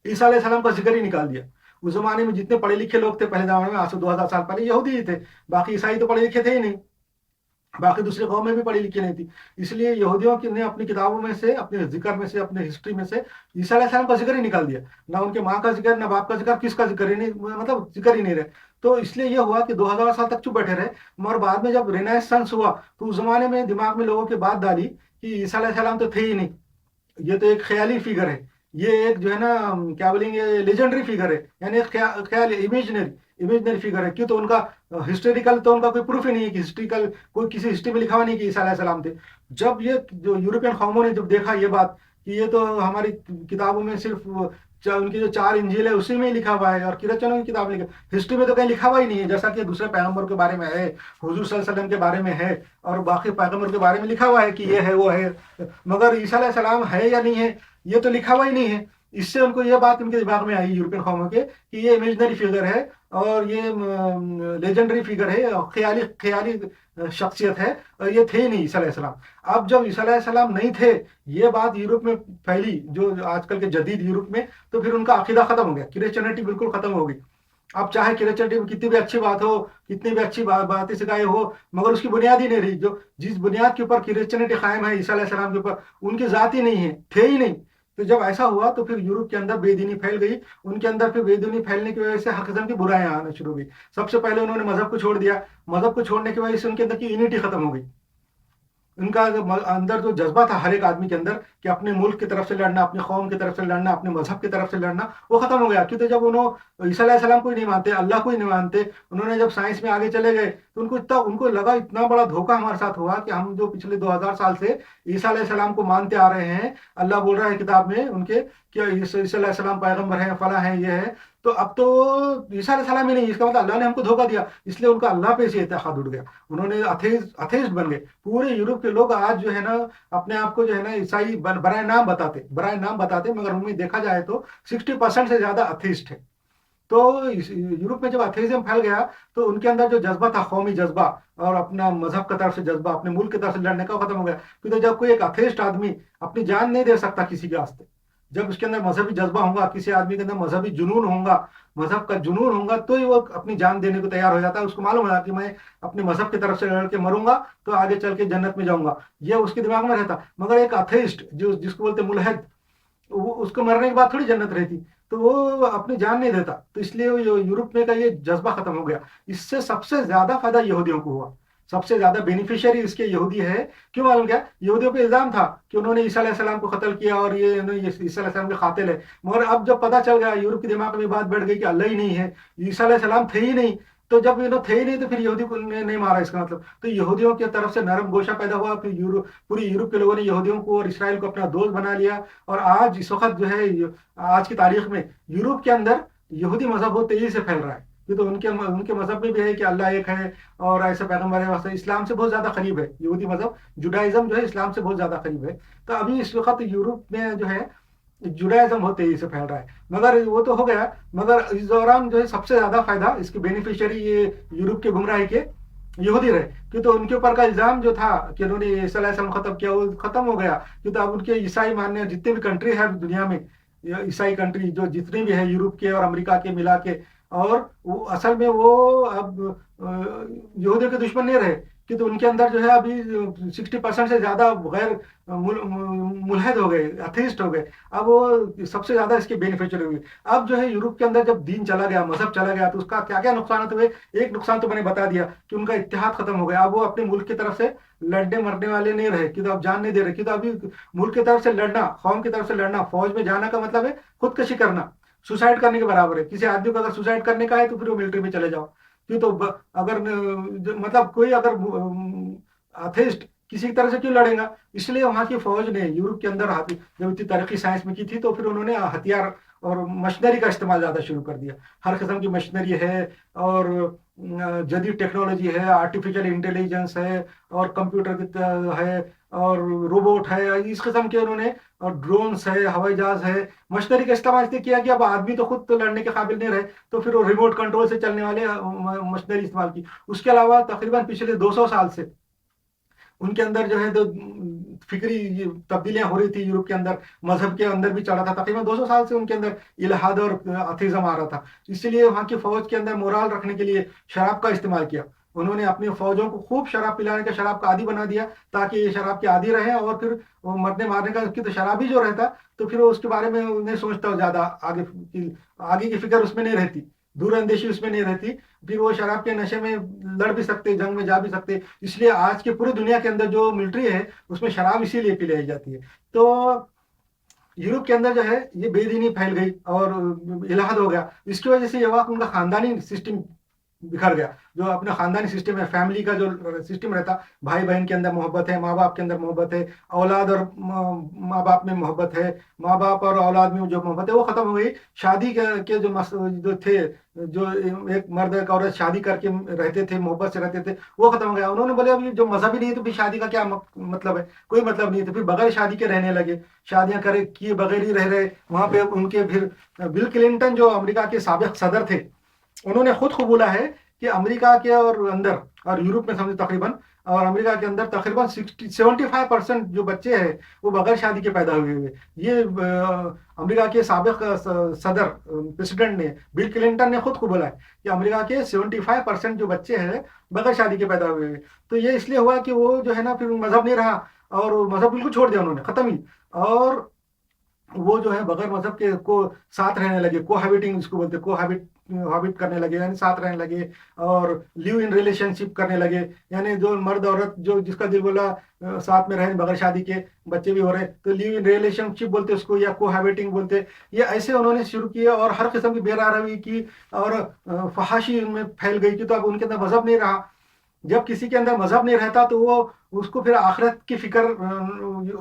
ईसा अलैहिस्सलाम का जिक्र ही निकाल दिया। उस जमाने में जितने पढ़े लिखे लोग थे पहले जमाने में, आज से 2000 साल पहले, यहूदी ही थे, बाकी ईसाई तो पढ़े लिखे थे ही नहीं, बाकी दूसरे कौम में भी पढ़ी लिखी नहीं थी। इसलिए यहूदियों की ने अपनी किताबों में से, अपने जिक्र में से, अपने हिस्ट्री में से ईसा अलैहिस्सलाम का जिक्र ही निकाल दिया। ना उनके माँ का जिक्र, ना बाप का जिक्र, किसका जिक्र ही नहीं, मतलब जिक्र ही नहीं रहे। तो इसलिए यह हुआ कि 2000 साल तक चुप बैठे रहे। मगर बाद में जब रेनेसांस हुआ तो उस जमाने में दिमाग में लोगों के बात डाली कि ईसा अलैहिस्सलाम तो थे ही नहीं, ये तो एक ख्याली फिगर है, ये एक जो है ना क्या बोलेंगे लेजेंडरी फिगर है, यानी एक ख्याल इमेजनरी इमेजनरी फिगर है। क्यों? तो उनका हिस्टोरिकल तो उनका कोई प्रूफ ही नहीं है, कि हिस्ट्रिकल कोई किसी हिस्ट्री में लिखा हुआ नहीं कि ईसा अलैहिस्सलाम थे। जब ये जो यूरोपियन कौमों ने जब देखा ये बात कि ये तो हमारी किताबों में सिर्फ उनकी जो 4 इंजील है उसी में ही लिखा हुआ है, और किरचनों की किताब लिखा, हिस्ट्री में तो कहीं लिखा हुआ ही नहीं है। जैसा कि दूसरे पैगंबर के बारे में है, हुजूर सल्लल्लाहु अलैहि वसल्लम के बारे में है, और बाकी पैगंबर के बारे में लिखा हुआ है कि ये है वो है, मगर ईसा अलैहिस्सलाम है या नहीं है ये तो लिखा हुआ ही नहीं है। इससे उनको ये बात उनके दिमाग में आई यूरोपियन कौमों के कि ये इमेजनरी फिगर है और ये लेजेंडरी फिगर है, और ख्याली ख्याली शख्सियत है, और ये थे ही नहीं ईसा अलैहिस्सलाम। अब जब ईसा अलैहिस्सलाम नहीं थे, ये बात यूरोप में फैली, जो आजकल के जदीद यूरोप में, तो फिर उनका अकीदा खत्म हो गया, क्रिश्चियनिटी बिल्कुल खत्म हो गई। अब चाहे क्रिश्चियनिटी में कितनी भी अच्छी बात हो, कितनी भी अच्छी बातें सिखाई हो, मगर उसकी बुनियाद ही नहीं रही। जो जिस बुनियाद के ऊपर क्रिश्चियनिटी कायम है ईसा अलैहिस्सलाम के ऊपर, उनकी जात ही नहीं है, थे ही नहीं। तो जब ऐसा हुआ तो फिर यूरोप के अंदर बेदीनी फैल गई। उनके अंदर फिर बेदीनी फैलने की वजह से हर किस्म की बुराइयां आना शुरू हुई। सबसे पहले उन्होंने मजहब को छोड़ दिया, मजहब को छोड़ने की वजह से उनके अंदर की यूनिटी खत्म हो गई। उनका अंदर जो जज्बा था हर एक आदमी के अंदर कि अपने मुल्क की तरफ से लड़ना, अपनी कौम की तरफ से लड़ना, अपने मजहब की तरफ से लड़ना, वो खत्म हो गया। क्योंकि जब उन्होंने ईसा अलैहिस्सलाम को ही नहीं मानते, अल्लाह को ही नहीं मानते, उन्होंने जब साइंस में आगे चले गए तो उनको लगा इतना बड़ा धोखा हमारे साथ हुआ कि हम जो पिछले 2000 साल से ईसा अलैहिस्सलाम को मानते आ रहे हैं, अल्लाह बोल रहा है किताब में उनके कि ईसा अलैहिस्सलाम पैगंबर है, फला है, ये है, तो अब तो ईसा अलैहिस्सलाम ही नहीं, इसका मतलब अल्लाह ने हमको धोखा दिया। इसलिए उनका अल्लाह पे से इत्तेहाद उठ गया, उन्होंने अथेइस्ट बन गए। पूरे यूरोप के लोग आज जो है ना अपने आप को जो है ना ईसाई बराए नाम बताते, मगर उनमें देखा जाए तो 60% से ज्यादा अथेइस्ट है। तो यूरोप में जब अथेइज्म फैल गया तो उनके अंदर जो जज्बा था, कौमी जज्बा और अपना मजहब की तरफ से जज्बा, अपने मुल्क की तरफ से लड़ने का, वो खत्म हो गया। क्योंकि जब कोई एक अथेइस्ट आदमी अपनी जान नहीं दे सकता किसी के वास्ते, जब उसके अंदर मजहबी जज्बा होगा, किसी आदमी के अंदर मजहबी जुनून होगा, मजहब का जुनून होगा, तो ही वो अपनी जान देने को तैयार हो जाता है। उसको मालूम है कि मैं अपने मजहब की तरफ से लड़ के मरूंगा तो आगे चल के जन्नत में जाऊंगा, ये उसके दिमाग में रहता। मगर एक अथेइस्ट जो जिसको बोलते मुल्हिद, उसको मरने के बाद थोड़ी जन्नत रहती, تو وہ اپنی جان نہیں دیتا، تو اس لیے یورپ میں کا یہ جذبہ ختم ہو گیا. اس سے سب سے زیادہ فائدہ یہودیوں کو ہوا، سب سے زیادہ بینیفیشری اس کے یہودی ہے. کیوں معلوم کیا؟ یہودیوں پہ الزام تھا کہ انہوں نے عیسیٰ علیہ السلام کو قتل کیا اور یہ عیسیٰ علیہ السلام کے قاتل ہے. مگر اب جب پتہ چل گیا، یورپ کے دماغ میں بات بیٹھ گئی کہ اللہ ہی نہیں ہے، عیسیٰ علیہ السلام تھے ہی نہیں، تو جب یہ لوگ تھے ہی نہیں تو پھر یہودی کو نہیں مارا، اس کا مطلب تو یہودیوں کی طرف سے نرم گوشہ پیدا ہوا. پھر پوری یورپ کے لوگوں نے یہودیوں کو اور اسرائیل کو اپنا دوست بنا لیا. اور آج اس وقت جو ہے آج کی تاریخ میں یورپ کے اندر یہودی مذہب بہت تیزی سے پھیل رہا ہے. یہ تو ان کے مذہب میں بھی ہے کہ اللہ ایک ہے اور ایسا پیغمبر ہے، ویسے اسلام سے بہت زیادہ قریب ہے یہودی مذہب. جوڈائزم جو ہے اسلام سے بہت زیادہ قریب ہے. تو ابھی اس وقت یورپ میں جو ہے جوڈائزم بہت تیزی سے پھیل رہا ہے. مگر وہ تو ہو گیا، مگر اس دوران جو ہے سب سے زیادہ فائدہ اس کے بینیفیشری یہ یورپ کے گمراہی کے یہودی رہے. کیوں تو ان کے اوپر کا الزام جو تھا کہ انہوں نے عیسیٰ علیہ السلام ختم کیا، وہ ختم ہو گیا. کیوں تو اب ان کے عیسائی ماننے جتنے بھی کنٹری ہے دنیا میں، عیسائی کنٹری جو جتنی بھی ہے یورپ کے اور امریکہ کے ملا کے، اور وہ اصل میں وہ اب یہودیوں کے دشمن نہیں رہے. کہ تو ان کے اندر جو ہے ابھی 60% سے زیادہ غیر ملحد ہو گئے، ایتھیسٹ ہو گئے. اب وہ سب سے زیادہ اس کے بینیفیشری ہوئے. اب جو ہے یورپ کے اندر جب دین چلا گیا، مذہب چلا گیا، تو اس کا کیا کیا نقصانات ہوئے. ایک نقصان تو میں نے بتا دیا کہ ان کا اتحاد ختم ہو گیا. اب وہ اپنے ملک کی طرف سے لڑنے مرنے والے نہیں رہے، کہ تو اب جان نہیں دے رہے. کہ تو ابھی ملک کی طرف سے لڑنا، قوم کی طرف سے لڑنا، فوج میں جانا کا مطلب ہے خودکشی کرنا، سوسائڈ کرنے کے برابر ہے. کسی آدمی کو اگر سوسائڈ کرنے کا ہے تو پھر وہ ملٹری میں چلے جاؤ. کیوں تو اگر مطلب کوئی اگر ایتھیسٹ کسی طرح سے کیوں لڑے گا. اس لیے وہاں کی فوج نے یورپ کے اندر جب اتنی ترقی سائنس میں کی تھی تو پھر انہوں نے ہتھیار اور مشنری کا استعمال زیادہ شروع کر دیا. ہر قسم کی مشنری ہے اور جدید ٹیکنالوجی ہے، آرٹیفیشل انٹیلیجنس ہے اور کمپیوٹر ہے اور روبوٹ ہے، اس قسم کے انہوں نے، اور ڈرونز ہے، ہوائی جہاز ہے. مشنری کا استعمال اس لیے کیا کہ اب آدمی تو خود تو لڑنے کے قابل نہیں رہے، تو پھر وہ ریموٹ کنٹرول سے چلنے والے مشنری استعمال کی. اس کے علاوہ تقریباً پچھلے 200 سال سے ان کے اندر جو ہے تو فکری تبدیلیاں ہو رہی تھی یورپ کے اندر. مذہب کے اندر بھی چڑھا تھا. تقریباً 200 سال سے ان کے اندر الحاد اور ایتھیزم آ رہا تھا. اس لیے وہاں کی فوج کے اندر مورال رکھنے کے لیے شراب کا استعمال کیا. انہوں نے اپنی فوجوں کو خوب شراب پلانے کا، شراب کا عادی بنا دیا تاکہ یہ شراب کے عادی رہے. اور پھر وہ مرنے مارنے کا کی تو شرابی جو رہتا تو پھر وہ اس کے بارے میں نہیں سوچتا زیادہ، آگے کی فکر اس میں نہیں رہتی، دور اندیشی اس میں نہیں رہتی. پھر وہ شراب کے نشے میں لڑ بھی سکتے، جنگ میں جا بھی سکتے. اس لیے آج کے پوری دنیا کے اندر جو ملٹری ہے اس میں شراب اسی لیے پلائی جاتی ہے. تو یورپ کے اندر جو ہے یہ بے دینی پھیل گئی اور الحاد ہو گیا. اس کی وجہ سے یہ وقت ان کا خاندانی سسٹم بکھر گیا. جو اپنا خاندانی سسٹم ہے، فیملی کا جو سسٹم رہتا، بھائی بہن کے اندر محبت ہے، ماں باپ کے اندر محبت ہے، اولاد اور ماں باپ میں محبت ہے، ماں باپ اور اولاد میں جو محبت ہے وہ ختم ہو گئی. شادی کے جو تھے، جو ایک مرد ایک عورت شادی کر کے رہتے تھے، محبت سے رہتے تھے، وہ ختم ہو گیا. انہوں نے بولے ابھی جو مذہب ہی نہیں ہے تو پھر شادی کا کیا مطلب ہے؟ کوئی مطلب نہیں. تو پھر بغیر شادی کے رہنے لگے، شادیاں کرے کیے بغیر ہی رہ رہے. وہاں پہ ان کے پھر بل کلنٹن جو امریکہ کے سابق صدر تھے، انہوں نے خود قبولا ہے کہ امریکہ کے اور اندر اور یورپ میں سمجھے تقریباً، اور امریکہ کے اندر تقریباً 75% جو بچے ہیں وہ بغیر شادی کے پیدا ہوئے ہوئے. یہ امریکہ کے سابق صدر پریسیڈنٹ نے، بل کلنٹن نے خود قبولا ہے کہ امریکہ کے 75% جو بچے ہیں بغیر شادی کے پیدا ہوئے ہوئے. تو یہ اس لیے ہوا کہ وہ جو ہے نا پھر مذہب نہیں رہا اور مذہب بالکل چھوڑ دیا انہوں نے، ختم ہی. اور وہ جو ہے بغیر مذہب کے کو ساتھ رہنے لگے، کو ہیبٹنگ اس کو بولتے، کو ہیبٹ کرنے لگے، یعنی ساتھ رہنے لگے اور لیو ان ریلیشن شپ کرنے لگے. یعنی جو مرد عورت جو جس کا دل بولا ساتھ میں رہنے بغیر شادی کے، بچے بھی ہو رہے تو لیو ان ریلیشن شپ بولتے اس کو، یا کو ہیبٹنگ بولتے. یہ ایسے انہوں نے شروع کیا اور ہر قسم کی بے روی کی اور فحاشی ان میں پھیل گئی. کہ تو اب ان کے اندر مذہب نہیں رہا. جب کسی کے اندر مذہب نہیں رہتا تو وہ اس کو پھر آخرت کی فکر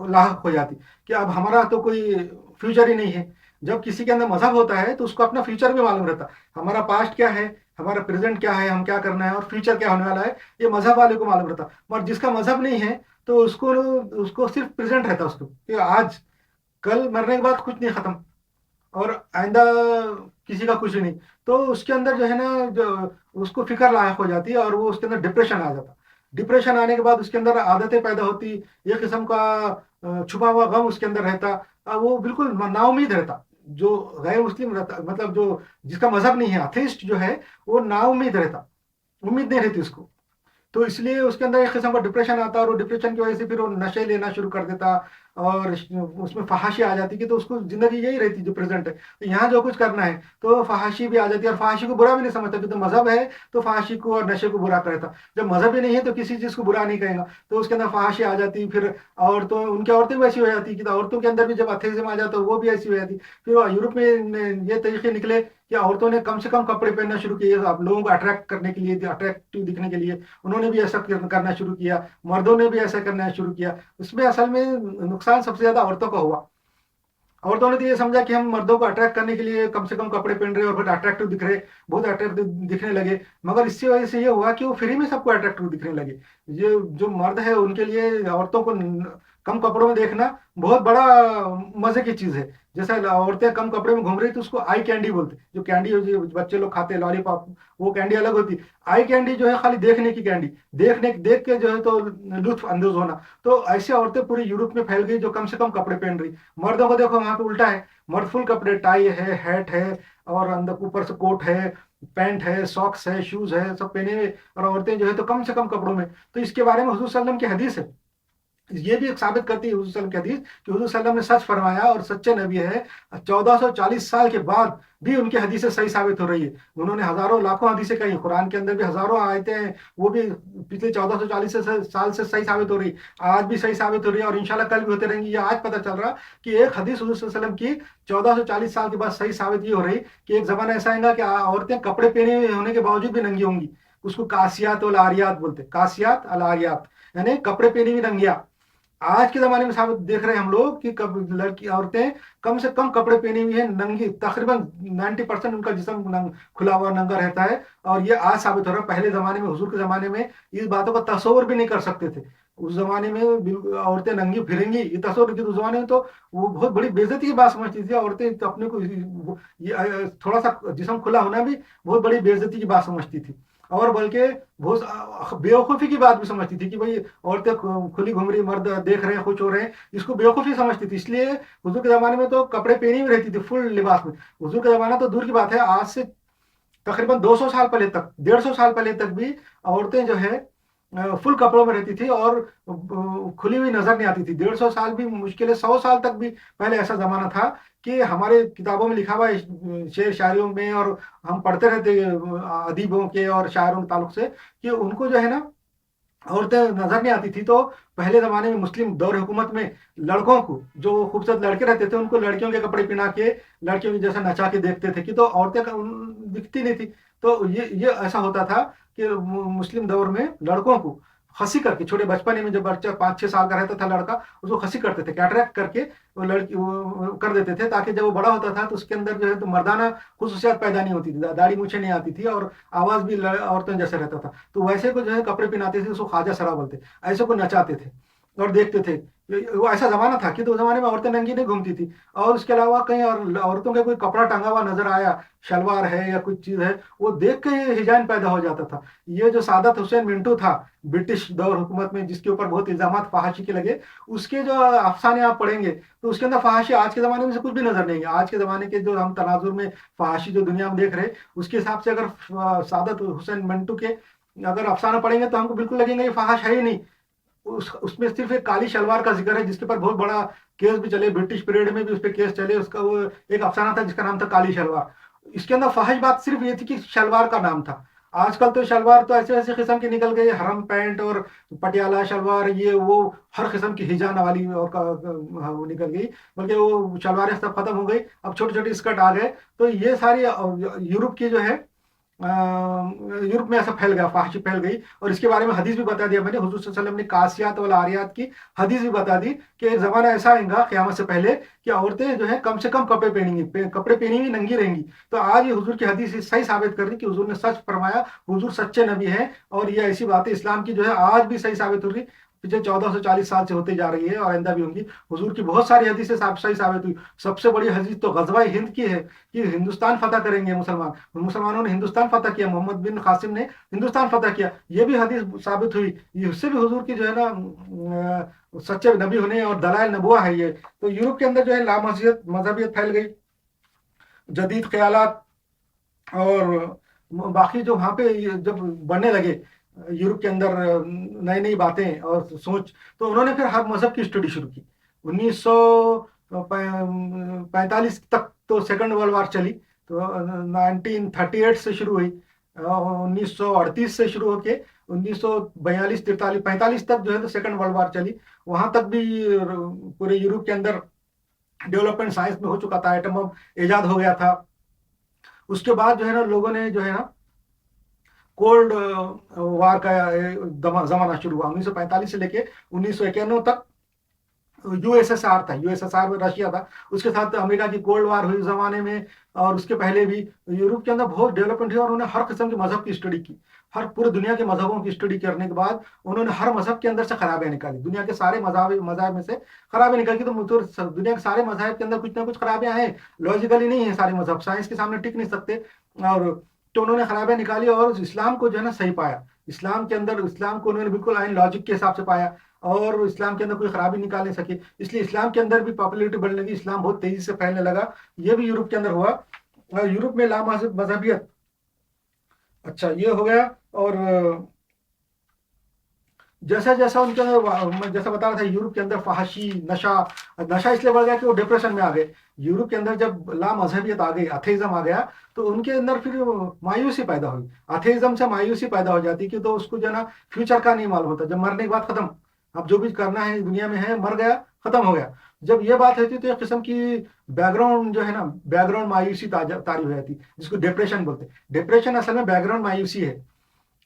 لاحق ہو جاتی کہ اب ہمارا تو کوئی فیوچر ہی نہیں ہے. جب کسی کے اندر مذہب ہوتا ہے تو اس کو اپنا فیوچر بھی معلوم رہتا، ہمارا پاسٹ کیا ہے، ہمارا پریزنٹ کیا ہے، ہم کیا کرنا ہے اور فیوچر کیا ہونے والا ہے، یہ مذہب والے کو معلوم رہتا. مگر جس کا مذہب نہیں ہے تو اس کو صرف پریزنٹ رہتا، اس کو کہ آج کل مرنے کے بعد کچھ نہیں ختم اور آئندہ کسی کا کچھ نہیں. تو اس کے اندر جو ہے نا جو اس کو فکر لاحق ہو جاتی ہے اور وہ اس کے اندر ڈپریشن آ جاتا. ڈپریشن آنے کے بعد اس کے اندر عادتیں پیدا ہوتی، ایک قسم کا چھپا ہوا غم اس کے اندر رہتا. وہ بالکل نا امید رہتا. جو غیر مسلم رہتا، مطلب جو جس کا مذہب نہیں ہے، ایتھیسٹ جو ہے، وہ نا امید رہتا، امید نہیں رہتی اس کو. تو اس لیے اس کے اندر ایک قسم کا ڈپریشن آتا اور وہ ڈپریشن کی وجہ سے پھر وہ نشے لینا شروع کر دیتا اور اس میں فحاشی آ جاتی کہ تو اس کو زندگی یہی رہتی جو پریزنٹ ہے، تو یہاں جو کچھ کرنا ہے تو فحاشی بھی آ جاتی ہے، اور فحاشی کو برا بھی نہیں سمجھتا کہ تو مذہب ہے تو فحاشی کو اور نشے کو برا کرتا، جب مذہب ہی نہیں ہے تو کسی چیز کو برا نہیں کہے گا، تو اس کے اندر فحاشی آ جاتی، پھر عورتوں ان کی عورتیں بھی ایسی ہو جاتی کہ عورتوں کے اندر بھی جب اتھیزم آ جاتا ہے وہ بھی ایسی ہو جاتی، پھر یورپ میں یہ طریقے نکلے کہ عورتوں نے کم سے کم کپڑے پہننا شروع کیے آپ لوگوں کو اٹریکٹ کرنے کے لیے، اٹریکٹیو دکھنے کے لیے انہوں نے بھی ایسا کرنا شروع کیا، مردوں نے بھی ایسا کرنا شروع کیا، اس میں اصل میں نقصان سب سے زیادہ عورتوں کا ہوا، عورتوں نے تو یہ سمجھا کہ ہم مردوں کو اٹریکٹ کرنے کے لیے کم سے کم کپڑے پہن رہے اور بہت اٹریکٹیو دکھ رہے، بہت اٹریکٹیو دکھنے لگے، مگر اس کی وجہ سے یہ ہوا کہ وہ فری میں سب کو اٹریکٹیو دکھنے لگے، یہ جو مرد ہے ان کے لیے عورتوں کو کم کپڑوں میں دیکھنا بہت بڑا مزے کی چیز ہے، جیسا عورتیں کم کپڑے میں گھوم رہی تو اس کو آئی کینڈی بولتے، جو کینڈی بچے لوگ کھاتے ہیں لالی پاپ، وہ کینڈی الگ ہوتی، آئی کینڈی جو ہے خالی دیکھنے کی کینڈی، دیکھ کے جو ہے تو لطف اندوز ہونا، تو ایسی عورتیں پوری یورپ میں پھیل گئی جو کم سے کم کپڑے پہن رہی، مردوں کو دیکھو وہاں پہ الٹا ہے، مرد فل کپڑے، ٹائی ہے، ہیٹ ہے، اور اندر اوپر سے کوٹ ہے، پینٹ ہے، ساکس ہے، شوز ہے، سب پہنے ہوئے، اور عورتیں جو ہے تو کم سے کم کپڑوں میں، تو اس کے بارے میں حضور صلی اللہ علیہ وسلم کی حدیث ہے، یہ بھی ایک ثابت کرتی ہے حضور صلی اللہ علیہ وسلم کی حدیث کہ حضور صلی اللہ علیہ وسلم نے سچ فرمایا اور سچے نبی ہے، 1440 سال کے بعد بھی ان کی حدیثیں صحیح ثابت ہو رہی ہے، انہوں نے ہزاروں لاکھوں حدیثیں کہی، قرآن کے اندر بھی ہزاروں آیتیں ہیں، وہ بھی پچھلے 1440 سال سے صحیح ثابت ہو رہی، آج بھی صحیح ثابت ہو رہی ہے، اور انشاءاللہ کل بھی ہوتے رہیں گی، یہ آج پتہ چل رہا کہ ایک حدیث حضور صلی اللہ علیہ وسلم کی 1440 سال کے بعد صحیح ثابت یہ ہو رہی کہ ایک زمانہ ایسا آئے گا کہ عورتیں کپڑے پہنے ہوئے ہونے کے باوجود بھی ننگی ہوں گی، اس کو کاسیات والعاریات بولتے، کاسیات العاریات یعنی کپڑے پہنے ہوئی ننگیاں، آج کے زمانے میں ثابت دیکھ رہے ہیں ہم لوگ کہ لڑکی عورتیں کم سے کم کپڑے پہنی ہوئی ہیں ننگی، تقریباً 90% ان کا جسم کھلا ہوا ننگا رہتا ہے، اور یہ آج ثابت ہو رہا ہے، پہلے زمانے میں حضور کے زمانے میں اس باتوں کا تصور بھی نہیں کر سکتے تھے، اس زمانے میں عورتیں ننگی پھریں گی یہ تصور نہیں، اس زمانے میں تو وہ بہت بڑی بے عزتی کی بات سمجھتی تھی، عورتیں اپنے کو تھوڑا سا جسم کھلا ہونا بھی بہت بڑی بے عزتی کی بات سمجھتی تھی، اور بلکہ بہت بیوقوفی کی بات بھی سمجھتی تھی کہ بھائی عورتیں کھلی گھوم رہی، مرد دیکھ رہے ہیں، خوش ہو رہے ہیں، اس کو بیوقوفی سمجھتی تھی، اس لیے حضور کے زمانے میں تو کپڑے پہنی ہوئی رہتی تھی فل لباس میں، حضور کا زمانہ تو دور کی بات ہے، آج سے تقریباً 200 سال پہلے تک، 150 سال پہلے تک بھی عورتیں جو ہے فل کپڑوں میں رہتی تھی اور کھلی ہوئی نظر نہیں آتی تھی، 150 سال بھی مشکل ہے، 100 سال تک بھی پہلے ایسا زمانہ تھا کہ ہمارے کتابوں میں لکھا ہوا ہے، شعر شاعریوں میں، اور ہم پڑھتے رہتے ادیبوں کے اور شاعروں کے تعلق سے کہ ان کو جو ہے نا عورتیں نظر نہیں آتی تھی، تو پہلے زمانے میں مسلم دور حکومت میں لڑکوں کو جو خوبصورت لڑکے رہتے تھے ان کو لڑکیوں کے کپڑے پہنا کے لڑکیوں کی جیسا نچا کے دیکھتے تھے کہ تو عورتیں دکھتی نہیں تھی، تو یہ ایسا ہوتا تھا کہ مسلم دور میں لڑکوں کو خسی کر کے، چھوٹے بچپنے میں جب بچہ 5-6 سال کا رہتا تھا لڑکا، اس کو خسی کرتے تھے، کیٹریکٹ کر کے وہ لڑکی کر دیتے تھے، تاکہ جب وہ بڑا ہوتا تھا تو اس کے اندر جو ہے تو مردانہ خصوصیات پیدا نہیں ہوتی تھی، داڑھی مونچھیں نہیں آتی تھی، اور آواز بھی عورتوں جیسا رہتا تھا، تو ویسے کو جو ہے کپڑے پہناتے تھے، اس کو خواجہ سرا بولتے، ایسے کو نچاتے تھے اور دیکھتے تھے، وہ ایسا زمانہ تھا کہ تو زمانے میں عورتیں ننگی نہیں گھومتی تھی، اور اس کے علاوہ کہیں اور عورتوں کا کوئی کپڑا ٹنگا ہوا نظر آیا، شلوار ہے یا کچھ چیز ہے، وہ دیکھ کے ہجان پیدا ہو جاتا تھا، یہ جو سعادت حسین منٹو تھا برٹش دور حکومت میں، جس کے اوپر بہت الزامات فحاشی کے لگے، اس کے جو افسانے آپ پڑھیں گے تو اس کے اندر فحاشی آج کے زمانے میں سے کچھ بھی نظر نہیں ہے، آج کے زمانے کے جو ہم تناظر میں فحاشی جو دنیا میں دیکھ رہے اس کے حساب سے اگر سعادت حسین منٹو کے اگر افسانہ پڑھیں گے تو ہم کو بالکل لگیں گے یہ فحش ہے ہی نہیں، اس میں صرف ایک کالی شلوار کا ذکر ہے، جس کے اوپر بہت بڑا کیس بھی چلے، برٹش پیریڈ میں بھی اس پہ کیس چلے، اس کا وہ ایک افسانہ تھا جس کا نام تھا کالی شلوار، اس کے اندر فحش بات صرف یہ تھی کہ شلوار کا نام تھا، آج کل تو شلوار تو ایسے ایسے قسم کی نکل گئی، حرم پینٹ اور پٹیالہ شلوار، یہ وہ ہر قسم کی ہجان والی اور وہ نکل گئی، بلکہ وہ شلواریں سب ختم ہو گئی، اب چھوٹے چھوٹے اسکرٹ آ گئے، تو یہ ساری یورپ کی جو ہے یورپ میں ایسا پھیل گیا، فحاشی پھیل گئی، اور اس کے بارے میں حدیث بھی بتا دیا میں نے، حضور صلی اللہ علیہ وسلم نے کاسیات والعاریات کی حدیث بھی بتا دی کہ ایک زمانہ ایسا آئے گا قیامت سے پہلے کہ عورتیں جو ہے کم سے کم کپڑے پہنیں گی، کپڑے پہنی ہوئی ننگی رہیں گی، تو آج یہ حضور کی حدیث صحیح ثابت کر دی کہ حضور نے سچ فرمایا، حضور سچے نبی ہیں، اور یہ ایسی باتیں اسلام کی جو ہے آج بھی صحیح ثابت ہو رہی، پچھلے 1440 سال سے ہوتے جا رہی ہے اور آئندہ بھی ہوں گی، حضور کی بہت ساری حدیثیں صحیح ثابت ہوئی، سب سے بڑی حدیث تو غزوہ ہند کی ہے کہ ہندوستان فتح کریں گے مسلمانوں نے ہندوستان فتح کیا، محمد بن قاسم نے ہندوستان فتح کیا، یہ بھی حدیث ثابت ہوئی، اس سے بھی حضور کی جو ہے نا سچے نبی ہونے اور دلائل نبوہ ہے یہ، تو یورپ کے اندر جو ہے مذہبیت پھیل گئی، جدید خیالات اور باقی جو وہاں پہ جب بڑھنے لگے یورپ کے اندر نئی نئی باتیں اور سوچ، تو انہوں نے پھر ہر مذہب کی اسٹڈی شروع کی، 1945 तक तो सेकंड वर्ल्ड वार चली, तो 1938 से शुरू हुई, 1938 से शुरू होके 1942 43 45 तक जो है तो सेकंड वर्ल्ड वार चली। वहां तक भी पूरे यूरोप के अंदर डेवलपमेंट साइंस में हो चुका था, एटम बम ईजाद हो गया था। उसके बाद जो है ना लोगों ने जो है ना कोल्ड वार का जमाना शुरू हुआ 1945 से लेके 1991 तक। यूएसएसआर था, यूएसएसआर में रशिया था, उसके साथ अमेरिका की कोल्ड वार हुई उस जमाने में। और उसके पहले भी यूरोप के अंदर बहुत डेवलपमेंट हुई, और उन्होंने हर किस्म के मजहब की स्टडी की। हर पूरे दुनिया के मजहबों की स्टडी करने के बाद उन्होंने हर मजहब के अंदर से खराबियां निकाली, दुनिया के सारे मजहब में से खराबियां निकाली। तो दुनिया के सारे मजहब के अंदर कुछ ना कुछ खराबियां हैं, लॉजिकली नहीं है सारे मजहब, साइंस के सामने टिक नहीं सकते। और तो उन्होंने खराबियां निकाली और इस्लाम को जो है ना सही पाया। इस्लाम के अंदर इस्लाम को उन्होंने बिल्कुल आइन लॉजिक के हिसाब से पाया, और इस्लाम के अंदर कोई खराबी निकाल नहीं सके, इसलिए इस्लाम के अंदर भी पॉपुलैरिटी बढ़ने लगी, इस्लाम बहुत तेजी से फैलने लगा। ये भी यूरोप के अंदर हुआ, और यूरोप में मजहबियत, अच्छा ये हो गया। और जैसा जैसा उनके अंदर, मैं जैसा बता रहा था, यूरोप के अंदर फहाशी, नशा, नशा इसलिए बढ़ गया कि वो डिप्रेशन में आ गए। यूरोप के अंदर जब ला मजहबियत आ गई, अथेइज्म आ गया, तो उनके अंदर फिर मायूसी पैदा हुई। अथेइज्म से मायूसी पैदा हो जाती कि तो उसको जो है ना फ्यूचर का नहीं मालूम होता, जब मरने के बाद खत्म, अब जो भी करना है दुनिया में है, मर गया, खत्म हो गया। जब ये बात होती तो एक किस्म की बैकग्राउंड जो है ना, बैकग्राउंड मायूसी तारी हो जाती, जिसको डिप्रेशन बोलते हैं। डिप्रेशन असल में बैकग्राउंड मायूसी है,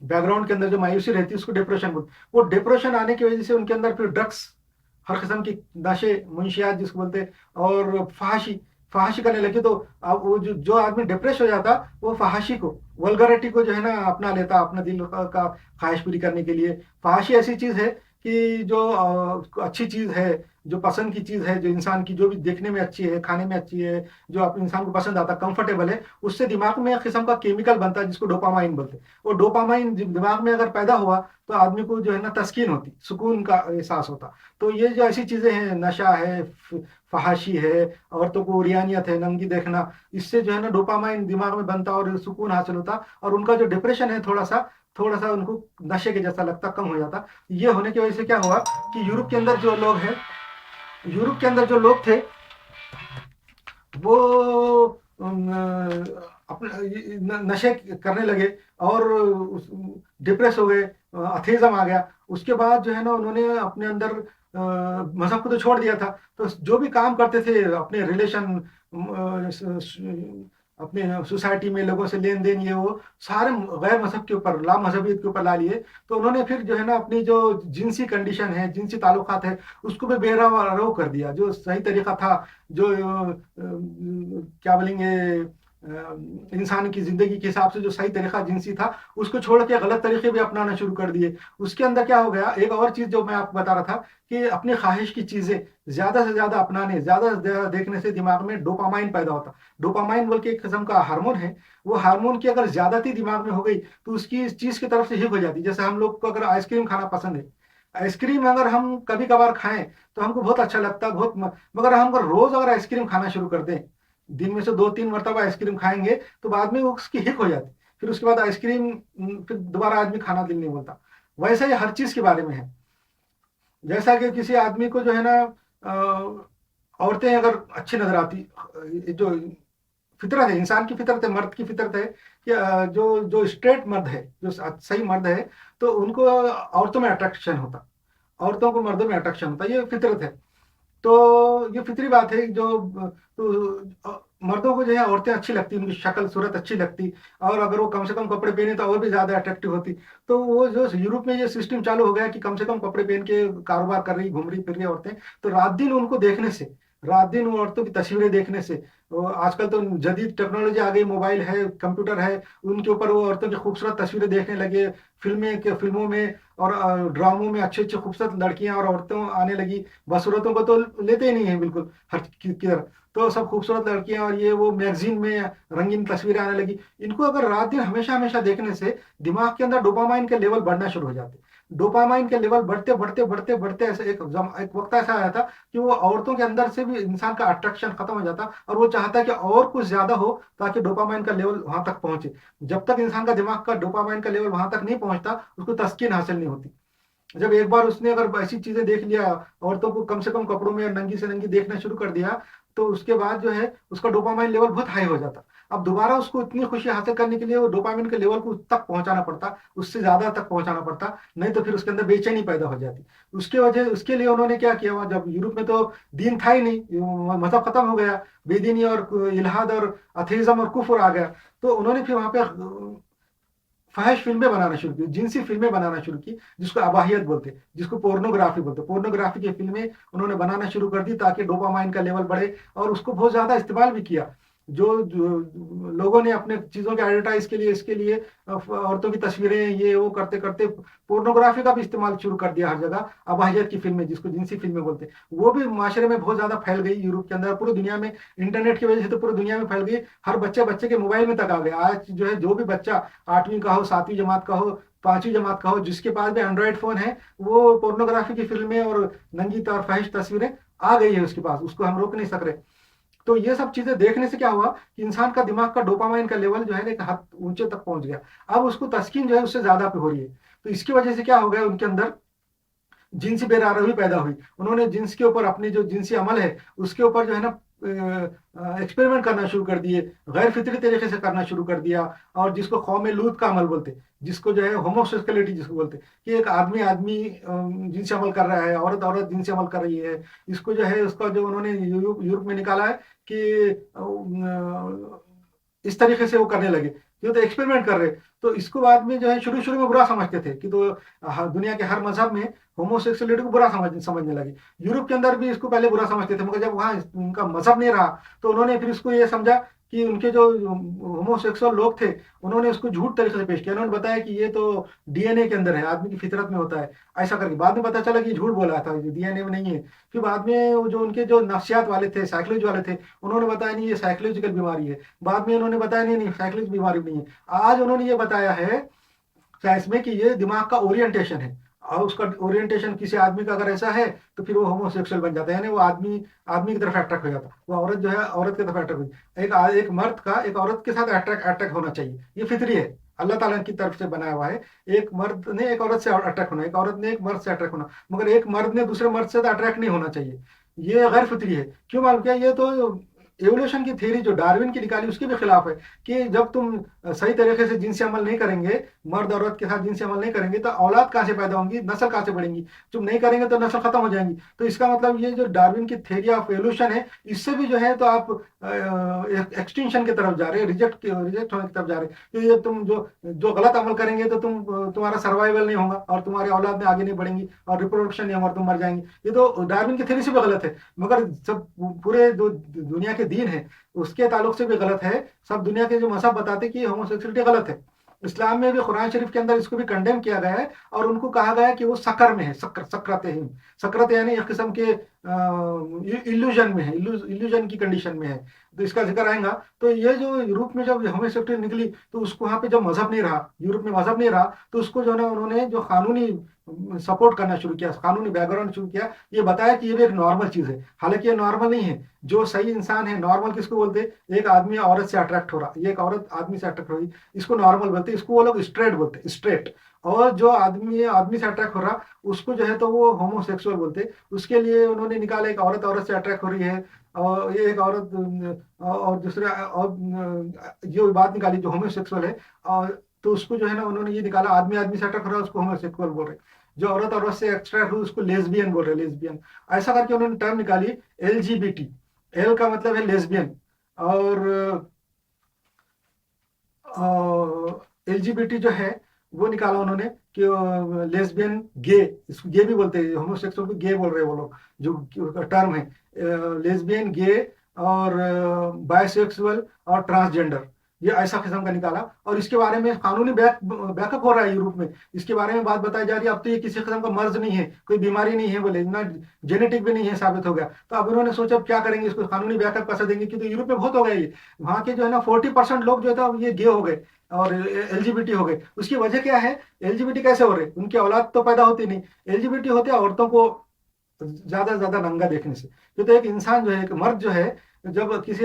बैकग्राउंड के अंदर जो मायूसी रहती है उसको डिप्रेशन बोलते हैं। वो डिप्रेशन आने की वजह से उनके अंदर फिर ड्रग्स, हर किस्म की नशे, मुंशियात जिसको बोलते हैं, और फहाशी, फहाशी करने लगे। तो अब वो जो आदमी डिप्रेस हो जाता, वो फहाशी को, वल्गरिटी को जो है ना अपना लेता, अपना दिल का ख्वाहिश पूरी करने के लिए। फहाशी ऐसी चीज है कि जो अच्छी चीज है, जो पसंद की चीज है, जो इंसान की जो भी देखने में अच्छी है, खाने में अच्छी है, जो आप इंसान को पसंद आता, कंफर्टेबल है, उससे दिमाग में एक किस्म का केमिकल बनता है जिसको डोपामाइन बोलते हैं। वो डोपामाइन दिमाग में अगर पैदा हुआ तो आदमी को जो है ना तस्कीन होती, सुकून का एहसास होता। तो ये जो ऐसी चीजें हैं, नशा है, फहाशी है, औरतों को रियानियत है, नंगी देखना, इससे जो है ना डोपामाइन दिमाग में बनता और सुकून हासिल होता, और उनका जो डिप्रेशन है थोड़ा सा उनको नशे के जैसा लगता, कम हो जाता। ये होने की वजह से क्या हुआ कि यूरोप के अंदर जो लोग हैं, यूरोप के अंदर जो लोग थे वो अपने नशे करने लगे और डिप्रेस हो गए, अथेइज्म आ गया। उसके बाद जो है ना उन्होंने अपने अंदर मजहब को तो छोड़ दिया था, तो जो भी काम करते थे अपने रिलेशन, अपने सोसाइटी में लोगों से लेन देन, ये वो सारे गैर मजहब के ऊपर, ला मजहबियत के ऊपर ला लिए। तो उन्होंने फिर जो है ना अपनी जो जिनसी कंडीशन है, जिनसी ताल्लुकात है, उसको भी बेरवा कर दिया। जो सही तरीका था, जो क्या बोलेंगे, इंसान की जिंदगी के हिसाब से जो सही तरीका जिनसी था, उसको छोड़ के गलत तरीके भी अपनाना शुरू कर दिए। उसके अंदर क्या हो गया, एक और चीज जो मैं आपको बता रहा था, कि अपनी ख्वाहिश की चीजें ज्यादा से ज्यादा अपनाने, ज्यादा से ज्यादा देखने से दिमाग में डोपामाइन पैदा होता। डोपामाइन बोल के एक किस्म का हार्मोन है, वो हार्मोन की अगर ज्यादती दिमाग में हो गई तो उसकी इस चीज की तरफ से हिट हो जाती। जैसे हम लोग को अगर आइसक्रीम खाना पसंद है, आइसक्रीम अगर हम कभी कभार खाएं तो हमको बहुत अच्छा लगता है, मगर हम अगर रोज अगर आइसक्रीम खाना शुरू कर दें, दिन में से 2-3 मरतबा आइसक्रीम खाएंगे, तो बाद में वो उसकी हिक हो जाती, फिर उसके बाद आइसक्रीम फिर दोबारा आदमी खाना दिल नहीं बोलता। वैसे ही हर चीज के बारे में है। जैसा कि किसी आदमी को जो है ना औरतें अगर अच्छी नजर आती, जो फितरत है, इंसान की फितरत है, मर्द की फितरत है कि जो जो स्ट्रेट मर्द है, जो सही मर्द है, तो उनको औरतों में अट्रैक्शन होता, औरतों को मर्दों में अट्रैक्शन होता, ये फितरत है। तो ये फितरी बात है। जो तो मर्दों को जो है औरतें अच्छी लगती, उनकी शक्ल सूरत अच्छी लगती, और अगर वो कम से कम कपड़े पहने तो और भी ज्यादा अट्रैक्टिव होती। तो वो जो यूरोप में ये सिस्टम चालू हो गया कि कम से कम कपड़े पहन के कारोबार कर रही, घूम रही फिर रही औरतें, तो रात दिन उनको देखने से, रात दिन उन औरतों की तस्वीरें देखने से, वो आजकल तो जदीद टेक्नोलॉजी आ गई, मोबाइल है, कंप्यूटर है, उनके ऊपर वो औरतों की खूबसूरत तस्वीरें देखने लगे। फिल्मों में और ड्रामों में अच्छी अच्छी खूबसूरत लड़कियां और औरतें आने लगी। बसूरतों को तो लेते ही नहीं है बिल्कुल, हर किधर तो सब खूबसूरत लड़कियां और ये वो मैगजीन में रंगीन तस्वीरें आने लगी। इनको अगर रात दिन हमेशा हमेशा देखने से दिमाग के अंदर डोपामाइन के लेवल बढ़ना शुरू हो जाते। डोपामाइन के लेवल बढ़ते बढ़ते बढ़ते बढ़ते ऐसे एक वक्त ऐसा आया था कि वो औरतों के अंदर से भी इंसान का अट्रैक्शन खत्म हो जाता, और वो चाहता है कि और कुछ ज्यादा हो ताकि डोपामाइन का लेवल वहां तक पहुंचे। जब तक इंसान का दिमाग का डोपामाइन का लेवल वहां तक नहीं पहुंचता, उसको तस्कीन हासिल नहीं होती। जब एक बार उसने अगर ऐसी चीजें देख लिया, औरतों को कम से कम कपड़ों में नंगी से नंगी देखना शुरू कर दिया, तो उसके बाद जो है उसका डोपामाइन लेवल बहुत हाई हो जाता। अब दोबारा उसको इतनी खुशी हासिल करने के लिए वो डोपामिन के लेवल को तक पहुंचाना पड़ता, उससे ज्यादा तक पहुंचाना पड़ता, नहीं तो फिर उसके अंदर बेचैनी पैदा हो जाती। उसके लिए उन्होंने क्या किया, वहाँ जब यूरोप में तो दीन था ही नहीं, मजहब खत्म हो गया, बेदीनी और इल्हाद और अथेइज्म और कुफ्र आ गया, तो उन्होंने फिर वहां पे फहश फिल्में बनाना शुरू की, जिनसी फिल्में बनाना शुरू की, जिसको अबाहियत बोलते, जिसको पोर्नोग्राफी बोलते, पोर्नोग्राफी की फिल्में उन्होंने बनाना शुरू कर दी ताकि डोपामाइन का लेवल बढ़े, और उसको बहुत ज्यादा इस्तेमाल भी किया। जो लोगों ने अपने चीजों के एडवर्टाइज के लिए, इसके लिए औरतों की तस्वीरें ये वो करते करते पोर्नोग्राफी का भी इस्तेमाल शुरू कर दिया हर जगह। अबाहियत की फिल्में, जिसको जिनसी फिल्में बोलते हैं, वो भी माशरे में बहुत ज्यादा फैल गई यूरोप के अंदर, पूरी दुनिया में। इंटरनेट की वजह से तो पूरी दुनिया में फैल गई, हर बच्चे बच्चे के मोबाइल में तक आ गया। आज जो है जो भी बच्चा 8वीं का हो, 7वीं जमात का हो, 5वीं जमात का हो, जिसके पास भी एंड्रॉइड फोन है, वो पोर्नोग्राफी की फिल्में और नंगी और फहिश तस्वीरें आ गई है उसके पास, उसको हम रोक नहीं सक रहे। तो ये सब चीजें देखने से क्या हुआ कि इंसान का दिमाग का डोपामाइन का लेवल जो है ना एक हद ऊंचे तक पहुंच गया। अब उसको तस्कीन जो है उससे ज्यादा पे हो रही है। तो इसकी वजह से क्या हो गया, उनके अंदर जिनसी बेरारवी पैदा हुई। उन्होंने जिन्स के ऊपर, अपनी जो जिनसी अमल है उसके ऊपर जो है ना एक्सपेरिमेंट करना शुरू कर दिए, गैर फितरी तरीके से करना शुरू कर दिया। और जिसको कौम लूत का अमल बोलते, जिसको जो है होमोसेक्सुअलिटी जिसको बोलते, कि एक आदमी आदमी जिनसे अमल कर रहा है, औरत औरत जिनसे अमल कर रही है, इसको जो है उसका जो उन्होंने यूरोप में निकाला है कि इस तरीके से वो करने लगे, ये तो एक्सपेरिमेंट कर रहे। तो इसको बाद में जो है शुरू शुरू में बुरा समझते थे कि तो दुनिया के हर मजहब में होमोसेक्सुअलिटी को बुरा समझने लगे। यूरोप के अंदर भी इसको पहले बुरा समझते थे, मगर जब वहाँ उनका मजहब नहीं रहा तो उन्होंने फिर इसको ये समझा कि उनके जो होमोसेक्सुअल लोग थे उन्होंने उसको झूठ तरीके से पेश किया। उन्होंने बताया कि ये तो डीएनए के अंदर है, आदमी की फितरत में होता है, ऐसा करके बाद में पता चला कि झूठ बोला था, डीएनए में नहीं है। फिर बाद में वो जो उनके जो नफ्सियात वाले थे, साइकोलॉजी वाले थे, उन्होंने बताया नहीं ये साइकोलॉजिकल बीमारी है। बाद में उन्होंने बताया नहीं नहीं साइकोलॉजिकल बीमारी नहीं है। आज उन्होंने ये बताया है साइंस में कि ये दिमाग का ओरिएंटेशन है, और उसका ओरिएंटेशन किसी आदमी का अगर ऐसा है तो फिर वो होमोसेक्सुअल बन जाता है, यानी वो आदमी आदमी की तरफ अट्रैक्ट हो जाता, वो औरत जो है औरत की तरफ अट्रैक्ट हो। एक मर्द का एक औरत के साथ अट्रैक्ट होना चाहिए, ये फितरी है, अल्लाह ताला की तरफ से बनाया हुआ है। एक मर्द ने एक औरत से अट्रैक्ट होना, एक औरत ने एक मर्द से अट्रैक्ट होना, मगर एक मर्द ने दूसरे मर्द से अट्रैक्ट नहीं होना चाहिए। ये गैर फितरी है। क्यों मालूम क्या, ये तो एवोल्यूशन की थ्योरी जो डार्विन की निकाली उसके भी खिलाफ है, कि जब तुम सही तरीके से जिनसी अमल नहीं करेंगे, मर्द औरत के साथ जिनसी अमल नहीं करेंगे, तो औलाद कहाँ से पैदा होंगी, नस्ल कहाँ से बढ़ेंगी। तुम नहीं करेंगे तो नस्ल खत्म हो जाएंगी। तो इसका मतलब ये जो डार्विन की थ्योरी ऑफ एवोल्यूशन है, इससे भी जो है तो आप एक्सटिंक्शन की तरफ जा रहे हैं, रिजेक्ट होने की तरफ जा रहे हैं। तो ये तुम जो जो गलत अमल करेंगे तो तुम्हारा सर्वाइवल नहीं होगा, और तुम्हारी औलाद में आगे नहीं बढ़ेंगी, और रिप्रोडक्शन नहीं होगा, तुम मर जाएंगे। ये तो डार्विन की थ्योरी से भी गलत है। मगर सब पूरे जो दुनिया के दीन है उसके ताल्लुक से भी गलत है। सब दुनिया के जो मजहब बताते कि होमोसेक्सुअलिटी गलत है। इस्लाम में भी कुरान शरीफ के अंदर इसको भी कंडेम किया गया है, और उनको कहा गया है कि वो सकर में है, सकरत है। सकरत यानी एक किस्म के इल्यूजन में है, इल्यूजन की कंडीशन में है। तो इसका जिक्र आएगा। तो ये जो यूरोप में जब होमोसेक्सुअलिटी निकली, तो उसको वहाँ पे जब मजहब नहीं रहा, यूरोप में मजहब नहीं रहा, तो उसको जो है ना उन्होंने जो कानूनी सपोर्ट करना शुरू किया, कानूनी बैकग्राउंड शुरू किया, ये बताया कि ये भी एक नॉर्मल चीज है। हालांकि ये नॉर्मल नहीं है। जो सही इंसान है, नॉर्मल किसको बोलते हैं, एक आदमी औरत से अट्रैक्ट हो रहा, ये एक औरत आदमी से अट्रैक्ट हो रही, इसको नॉर्मल बोलते हैं। इसको वो लोग स्ट्रेट बोलते हैं, स्ट्रेट। और जो आदमी आदमी से अट्रैक्ट हो रहा उसको जो है तो वो होमोसेक्सुअल बोलते हैं। उसके लिए उन्होंने निकाला एक औरत औरत से अट्रैक्ट हो रही है, और ये एक औरत और दूसरे और ये बात निकाली जो होमोसेक्सुअल है, और तो उसको जो है ना उन्होंने ये निकाला आदमी आदमी से अट्रैक्ट हो रहा है उसको होमोसेक्सुअल बोल रहे हैं। जो औरत औरत से अट्रैक्ट हुई उसको लेस्बियन बोल रहे हैं, लेस्बियन। ऐसा करके उन्होंने टर्म निकाली एलजीबीटी। एल का मतलब है लेस्बियन, और एलजीबीटी जो है वो निकाला उन्होंने कि लेस्बियन, गे, इसको गे भी बोलते हैं, होमोसेक्सुअल को गे बोल रहे हैं वो लोग, जो टर्म है लेस्बियन, गे और बायसेक्सुअल और ट्रांसजेंडर, ये ऐसा किस्म का निकाला। और इसके बारे में कानूनी बैकअप हो रहा है यूरोप में, इसके बारे में बात बताई जा रही है। अब तो ये किसी किस्म का मर्ज नहीं है, कोई बीमारी नहीं है, बोले ना जेनेटिक भी नहीं है, साबित हो गया। तो अब उन्होंने सोचा अब क्या करेंगे, इसको कानूनी बैकअप कैसे देंगे, क्योंकि यूरोप में बहुत हो गया ये। वहाँ के जो है ना 40% लोग जो था ये गे हो गए और एलजीबीटी हो गए। उसकी वजह क्या है, एलजीबीटी कैसे हो रहे, उनकी औलाद तो पैदा होती नहीं। एलजीबीटी होते औरतों को ज्यादा से ज्यादा नंगा देखने से। तो एक इंसान जो है, एक मर्द जो है, जब किसी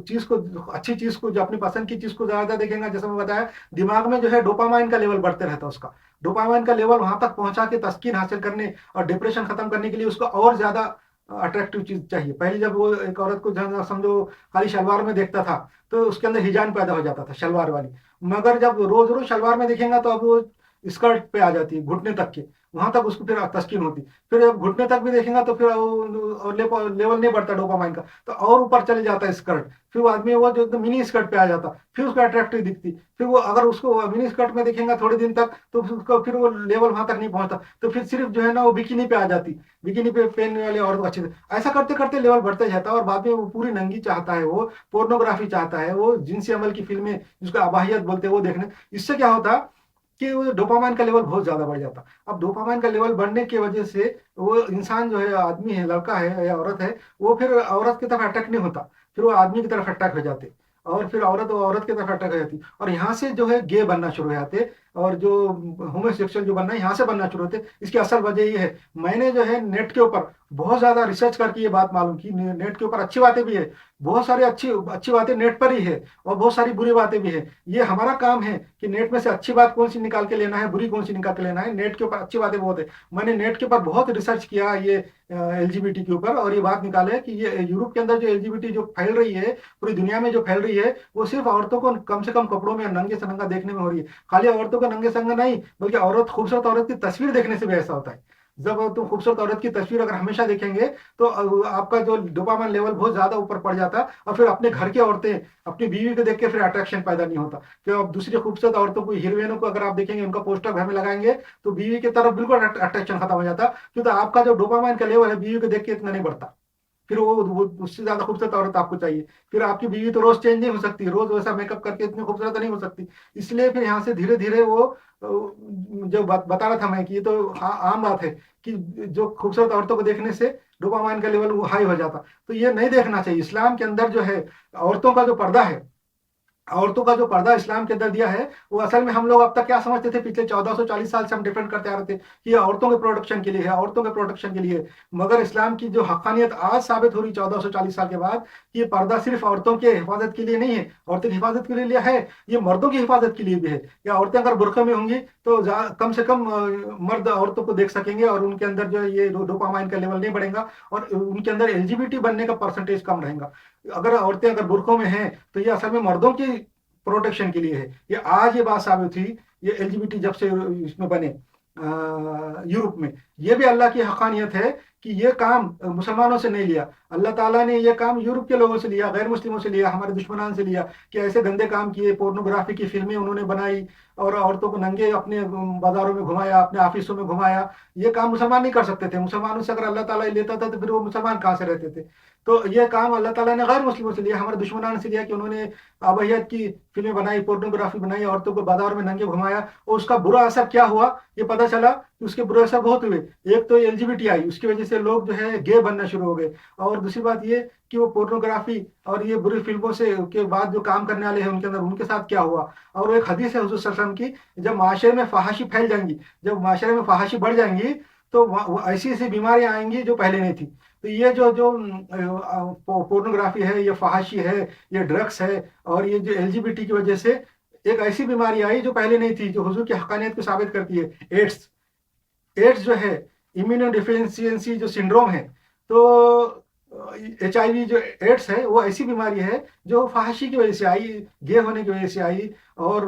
चीज को, अच्छी चीज को, जो अपनी पसंद की चीज को ज्यादा देखेगा, जैसे मैं बताया, दिमाग में जो है डोपामाइन का लेवल बढ़ते रहता है उसका। डोपामाइन का लेवल वहां तक पहुंचा के तस्कीन हासिल करने और डिप्रेशन खत्म करने के लिए उसको और ज्यादा अट्रैक्टिव चीज चाहिए। पहले जब वो एक औरत को समझो खाली शलवार में देखता था तो उसके अंदर हिजान पैदा हो जाता था शलवार वाली, मगर जब रोज रोज शलवार में देखेगा तो अब वो स्कर्ट पे आ जाती है, घुटने तक के, वहां तक उसको फिर तस्कीन होती। फिर जब घुटने तक भी देखेगा तो फिर लेवल नहीं बढ़ता डोपामाइन का, तो और ऊपर चले जाता है स्कर्ट, फिर वो आदमी वो जो मिनी स्कर्ट पे आ जाता, फिर उसको अट्रैक्टिव दिखती। फिर वो अगर उसको मिनी स्कर्ट में देखेगा थोड़े दिन तक तो उसको फिर वो लेवल वहां तक नहीं पहुंचता, तो फिर सिर्फ जो है ना वो बिकिनी पे आ जाती, बिकिनी पे पहनने वाले औरत अच्छे से। ऐसा करते करते लेवल बढ़ते जाता है और बाद में वो पूरी नंगी चाहता है, वो पोर्नोग्राफी चाहता है, वो जिनसी अमल की फिल्में जिसको अबाहियत बोलते हैं वो देखने। इससे क्या होता कि वो डोपामाइन का लेवल बहुत ज्यादा बढ़ जाता। अब डोपामाइन का लेवल बढ़ने की वजह से वो इंसान जो है, आदमी है, लड़का है या औरत है, वो फिर औरत की तरफ अटैक नहीं होता, फिर वो आदमी की तरफ अटैक हो जाते, और फिर औरत की तरफ अटैक हो जाती, और यहाँ से जो है गे बनना शुरू हो जाते, और जो होमोसेक्सुअल जो बनना है यहाँ से बनना शुरू होते। इसकी असल वजह ये है, मैंने जो है नेट के ऊपर बहुत ज्यादा रिसर्च करके ये बात मालूम की, नेट के ऊपर अच्छी बातें भी है, बहुत सारी अच्छी अच्छी बातें नेट पर ही है, और बहुत सारी बुरी बातें भी है। ये हमारा काम है कि नेट में से अच्छी बात कौन सी निकाल के लेना है, बुरी कौन सी निकाल के लेना है। नेट के ऊपर अच्छी बातें बहुत है, मैंने नेट के ऊपर बहुत रिसर्च किया ये एलजीबीटी के ऊपर, और ये बात निकाले कि ये यूरोप के अंदर जो एलजीबीटी जो फैल रही है, पूरी दुनिया में जो फैल रही है, वो सिर्फ औरतों को कम से कम कपड़ों में नंगे से नंगा देखने में हो रही है। खाली औरतों को नंगे से नंगा नहीं, बल्कि खूबसूरत औरत की तस्वीर देखने से भी ऐसा होता है। जब तुम खूबसूरत औरत की तस्वीर अगर हमेशा देखेंगे तो आपका जो डोपामाइन लेवल बहुत ज्यादा ऊपर पड़ जाता है, और फिर अपने घर की औरतें अपनी बीवी को देख के फिर अट्रैक्शन पैदा नहीं होता। कि अब दूसरी खूबसूरत औरतों को, हीरोइनों को अगर आप देखेंगे, उनका पोस्टर घर में लगाएंगे तो बीवी की तरफ बिल्कुल अट्रैक्शन खत्म हो जाता, क्योंकि आपका जो डोपामाइन का लेवल है बीवी को देख के इतना नहीं बढ़ता। फिर वो उससे ज्यादा खूबसूरत औरत आपको चाहिए। फिर आपकी बीवी तो रोज चेंज नहीं हो सकती, रोज वैसा मेकअप करके इतनी खूबसूरत नहीं हो सकती। इसलिए फिर यहाँ से धीरे धीरे वो जो बता रहा था मैं कि ये तो आम बात है कि जो खूबसूरत औरतों को देखने से डोपामाइन का लेवल वो हाई हो जाता। तो ये नहीं देखना चाहिए। इस्लाम के अंदर जो है औरतों का जो पर्दा है, औरतों का जो पर्दा इस्लाम के अंदर दिया है, वो असल में हम लोग अब तक क्या समझते थे, पिछले 1440 साल से हम डिफेंड करते आ रहे थे कि ये औरतों के प्रोटेक्शन के लिए है, औरतों के प्रोटेक्शन के लिए। मगर इस्लाम की जो हक्कानियत आज साबित हो रही 1440 साल के बाद, कि ये पर्दा सिर्फ औरतों के हिफाजत के लिए नहीं है, औरतों की हिफाजत के लिए है, ये मर्दों की हिफाजत के लिए भी है। या औरतें अगर बुर्के में होंगी तो कम से कम मर्द औरतों को देख सकेंगे, और उनके अंदर जो ये डोपामाइन का लेवल नहीं बढ़ेगा, और उनके अंदर एलजीबीटी बनने का परसेंटेज कम रहेगा। अगर औरतें अगर बुर्कों में हैं तो ये असल में मर्दों की प्रोटेक्शन के लिए है। ये आज ये बात साबित हुई, ये एलजीबीटी जब से इसमें बने यूरोप में। ये भी अल्लाह की हक़ानियत है कि ये काम मुसलमानों से नहीं लिया, अल्लाह ताला ने ये काम यूरोप के लोगों से लिया, गैर मुस्लिमों से लिया, हमारे दुश्मनान से लिया, कि ऐसे गंदे काम किए, पोर्नोग्राफी की फिल्में उन्होंने बनाई, और औरतों को नंगे अपने बाजारों में घुमाया, अपने ऑफिसों में घुमाया। ये काम मुसलमान नहीं कर सकते थे। मुसलमानों से अगर अल्लाह ताला लेता था तो फिर वो मुसलमान कहाँ से रहते थे। तो ये काम अल्लाह ताला ने गैर मुस्लिमों से लिया, हमारे दुश्मनान से लिया, कि उन्होंने अबहियत की फिल्में बनाई, पोर्नोग्राफी बनाई, औरतों को बाजार में नंगे घुमाया, और उसका बुरा असर क्या हुआ ये पता चला कि उसके बुरे असर बहुत हुए। एक तो एलजीबीटी आई, उसकी वजह से लोग जो है गे बनना शुरू हो गए, और दूसरी बात ये कि वो पोर्नोग्राफी और ये बुरी फिल्मों से के बाद जो काम करने वाले हैं उनके अंदर, उनके साथ क्या हुआ। और एक हदीस है हुजूर सल्लल्लाहु अलैहि वसल्लम की, जब माशरे में फहाशी फैल जाएंगी, जब माशरे में फहाशी बढ़ जाएंगी, तो वो ऐसी ऐसी बीमारियां आएंगी जो पहले नहीं थी। तो ये जो जो पोर्नोग्राफी है, ये फहाशी है, ये ड्रग्स है, और ये जो एलजीबीटी की वजह से एक ऐसी बीमारी आई जो पहले नहीं थी, जो हुजूर की हक़ानियत को साबित करती है, एड्स। एड्स जो है इम्यूनो डिफिशियंसी जो सिंड्रोम है, तो HIV जो एड्स है वो ऐसी बीमारी है जो फहाशी की वजह से आई, गे होने की वजह से आई, और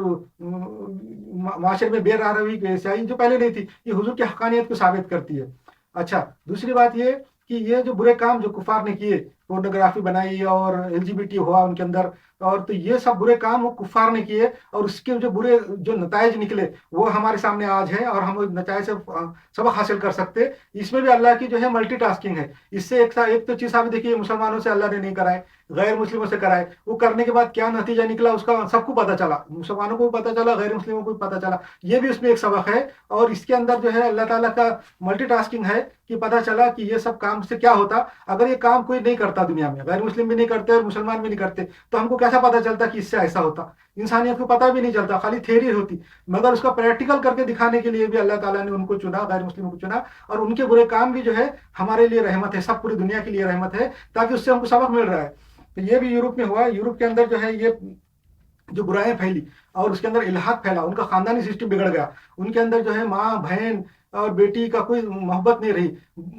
माशरे में बेरहमी की वजह से आई, जो पहले नहीं थी। ये हुजूर की हक़ानियत को साबित करती है। अच्छा, दूसरी बात ये कि ये जो बुरे काम जो कुफार ने किए, पोर्नोग्राफी बनाई और एलजीबीटी हुआ उनके अंदर, और तो ये सब बुरे काम वो कुफार ने किए, और उसके जो बुरे जो नताइज निकले वो हमारे सामने आज है, और हम नताइज से सबक हासिल कर सकते। इसमें भी अल्लाह की जो है मल्टीटास्किंग है। इससे एक तो चीज साबित देखिए, मुसलमानों से अल्लाह ने नहीं कराए, गैर मुस्लिमों से कराए, वो करने के बाद क्या नतीजा निकला उसका सबको पता चला, मुसलमानों को भी पता चला, गैर मुस्लिमों को भी पता चला। ये भी उसमें एक सबक है। और इसके अंदर जो है अल्लाह ताला का मल्टीटास्किंग है, कि पता चला कि ये सब काम से क्या होता। अगर ये काम कोई नहीं करता दुनिया में, गैर मुस्लिम भी नहीं करते और मुसलमान भी नहीं करते, तो हमको कैसा पता चलता कि इससे ऐसा होता। इंसानियत को पता भी नहीं चलता, खाली थ्योरी होती। मगर उसका प्रैक्टिकल करके दिखाने के लिए भी अल्लाह ताला ने उनको चुना, गैर मुस्लिमों को चुना, और उनके बुरे काम भी जो है हमारे लिए रहमत है, सब पूरी दुनिया के लिए रहमत है, ताकि उससे हमको सबक मिल रहा है। तो ये भी यूरोप में हुआ। यूरोप के अंदर जो है ये जो बुराइयां फैली और उसके अंदर इल्हाद फैला, उनका खानदानी सिस्टम बिगड़ गया, उनके अंदर जो है माँ बहन और बेटी का कोई मोहब्बत नहीं रही,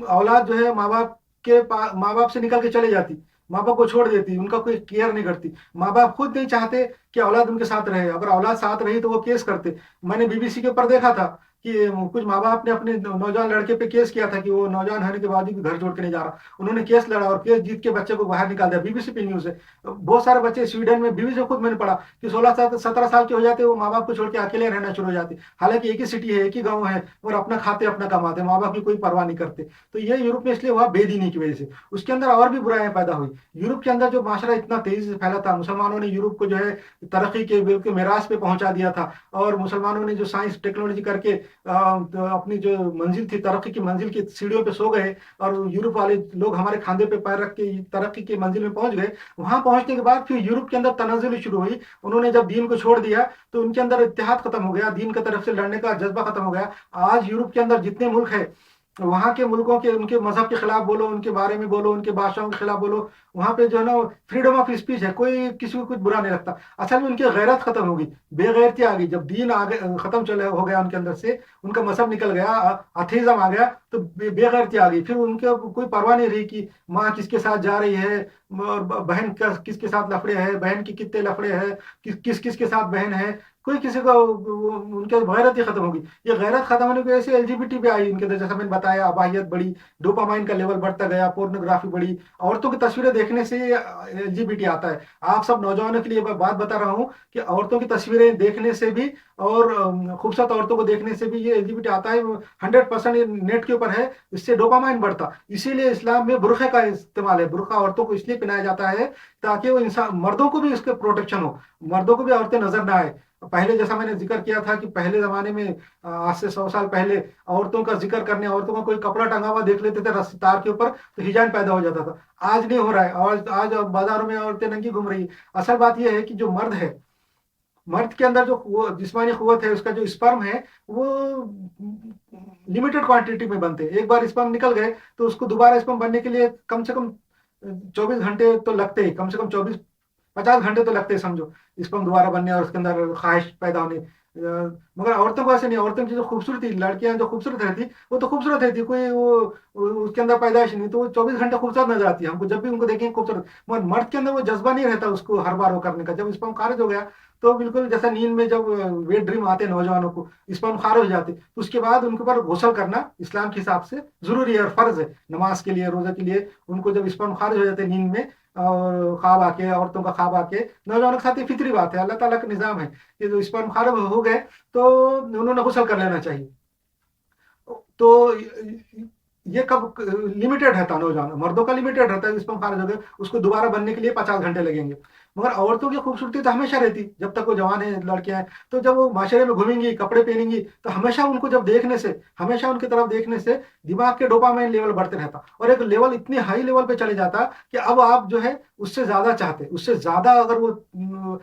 औलाद जो है माँ बाप से निकल के चले जाती, माँ बाप को छोड़ देती, उनका कोई केयर नहीं करती, माँ बाप खुद नहीं चाहते कि औलाद उनके साथ रहे, अगर औलाद साथ रही तो वो केस करते। मैंने बीबीसी के ऊपर देखा था कि कुछ माँ बाप ने अपने नौजवान लड़के पे केस किया था कि वो नौजवान होने के बाद भी घर छोड़ के नहीं जा रहा, उन्होंने केस लड़ा और केस जीत के बच्चे को बाहर निकाल दिया। बीबीसी पे न्यूज है। बहुत सारे बच्चे स्वीडन में, बीबीसी खुद मैंने पढ़ा कि 16 17 साल के हो जाते वो माँ बाप को छोड़ के अकेले रहना शुरू हो जाते, हालांकि एक ही सिटी है, एक ही गाँव है, और अपना खाते अपना कमाते, माँ बाप की कोई परवाह नहीं करते। तो ये यूरोप में इसलिए हुआ बेदीनी की वजह से। उसके अंदर और भी बुराइयां पैदा हुई। यूरोप के अंदर जो माशरा इतना तेजी से फैला था, मुसलमानों ने यूरोप को जो है तरक्की के बिल्कुल मेराज पे पहुंचा दिया था, और मुसलमानों ने जो साइंस टेक्नोलॉजी करके तो अपनी जो मंजिल थी, तरक्की की मंजिल की सीढ़ियों पे सो गए, और यूरोप वाले लोग हमारे खांधे पे पैर रख के तरक्की की मंजिल में पहुंच गए। वहां पहुंचने के बाद फिर यूरोप के अंदर तनाजुल शुरू हुई। उन्होंने जब दीन को छोड़ दिया तो उनके अंदर इत्तेहाद खत्म हो गया, दीन की तरफ से लड़ने का जज्बा खत्म हो गया। आज यूरोप के अंदर जितने मुल्क है, वहां के मुल्कों के उनके मजहब के खिलाफ बोलो, उनके बारे में बोलो, उनके बादशाहों के खिलाफ बोलो, वहां पे जो है ना फ्रीडम ऑफ स्पीच है, कोई किसी को कुछ बुरा नहीं लगता। असल में उनकी गैरत खत्म होगी, बेगैरती आ गई। जब दीन आगे खत्म चले हो गया उनके अंदर से, उनका मजहब निकल गया, अथेइज्म आ गया, तो बेगैरती आ गई। फिर उनके कोई परवाह नहीं रही कि माँ किसके साथ जा रही है, और बहन किसके साथ लफड़े है, बहन की कितने लफड़े है, किस किस के साथ बहन है, कोई किसी को, उनके गैरत ही खत्म होगी। ये गैरत खत्म होने की वजह से एलजीबीटी भी आई इनके अंदर, जैसा मैंने बताया, अबाहियत बढ़ी, डोपामाइन का लेवल बढ़ता गया, पोर्नोग्राफी बढ़ी, औरतों की तस्वीरें देखने से एलजीबीटी आता है। आप सब नौजवानों के लिए बात बता रहा हूँ कि औरतों की तस्वीरें देखने से भी, और खूबसूरत औरतों को देखने से भी ये एलजीबीटी आता है। 100% ये नेट के ऊपर है, इससे डोपामाइन बढ़ता। इसीलिए इस्लाम में बुरखे का इस्तेमाल है, बुरखा औरतों को इसलिए पहनाया जाता है ताकि वो इंसान, मर्दों को भी इसके प्रोटेक्शन हो, मर्दों को भी औरतें नजर ना आए। पहले जैसा मैंने जिक्र किया था कि पहले जमाने में, आज से 100 साल पहले, औरतों का जिक्र करने, औरतों का कोई कपड़ा टंगा हुआ देख लेते थे रस्सी तार के ऊपर तो हिजान पैदा हो जाता था। आज नहीं हो रहा है, और आज बाजारों में औरतें नंगी घूम रही है। असल बात यह है कि जो मर्द है, मर्द के अंदर जो जिस्मानी कुव्वत है, उसका जो स्पर्म है, वो लिमिटेड क्वांटिटी में बनते हैं। एक बार स्पर्म निकल गए तो उसको दोबारा स्पर्म बनने के लिए कम से कम 24 घंटे तो लगते ही, कम से कम 24 50 घंटे तो लगते हैं समझो, स्पर्म दोबारा बनने और उसके अंदर ख्वाहिश पैदा होने। मगर औरतों को ऐसे नहीं, औरतों की जो खूबसूरती, लड़कियां जो खूबसूरत रहती वो तो खूबसूरत रहती, कोई उसके अंदर पैदाइश नहीं, तो वो 24 घंटे खूबसूरत नजर आती है हमको, जब भी उनको देखेंगे खूबसूरत। मगर मर्द के अंदर वो जज्बा नहीं रहता उसको हर बार वो करने का। जब स्पर्म खारिज हो गया तो बिल्कुल जैसा नींद में जब वेट ड्रीम आते हैं नौजवानों को, स्पर्म खारिज हो जाते, तो उसके बाद उनके ऊपर गुस्ल करना इस्लाम के हिसाब से जरूरी है और फर्ज है। नमाज के लिए, रोजा के लिए, उनको जब स्पर्म खारिज हो जाते हैं नींद में, और ख्वाब आके, औरतों का ख्वाब आके, नौजवानों के साथ ये फितरी बात है, अल्लाह ताला का निजाम है कि जो स्पर्म खारिज हो गए तो उन्होंने गुस्ल कर लेना चाहिए। तो ये कब लिमिटेड रहता है, नौजवान मर्दों का लिमिटेड रहता है, स्पर्म खारिज हो गए उसको दोबारा बनने के लिए 50 घंटे लगेंगे। मगर औरतों की खूबसूरती तो हमेशा रहती, जब तक वो जवान है, लड़कियां हैं, तो जब वो माशरे में घूमेंगी, कपड़े पहनेंगी, तो हमेशा उनको जब देखने से, हमेशा उनकी तरफ देखने से दिमाग के डोपामाइन लेवल बढ़ते रहता, और एक लेवल इतनी हाई लेवल पे चले जाता कि अब आप जो है उससे ज्यादा चाहते, उससे ज्यादा अगर वो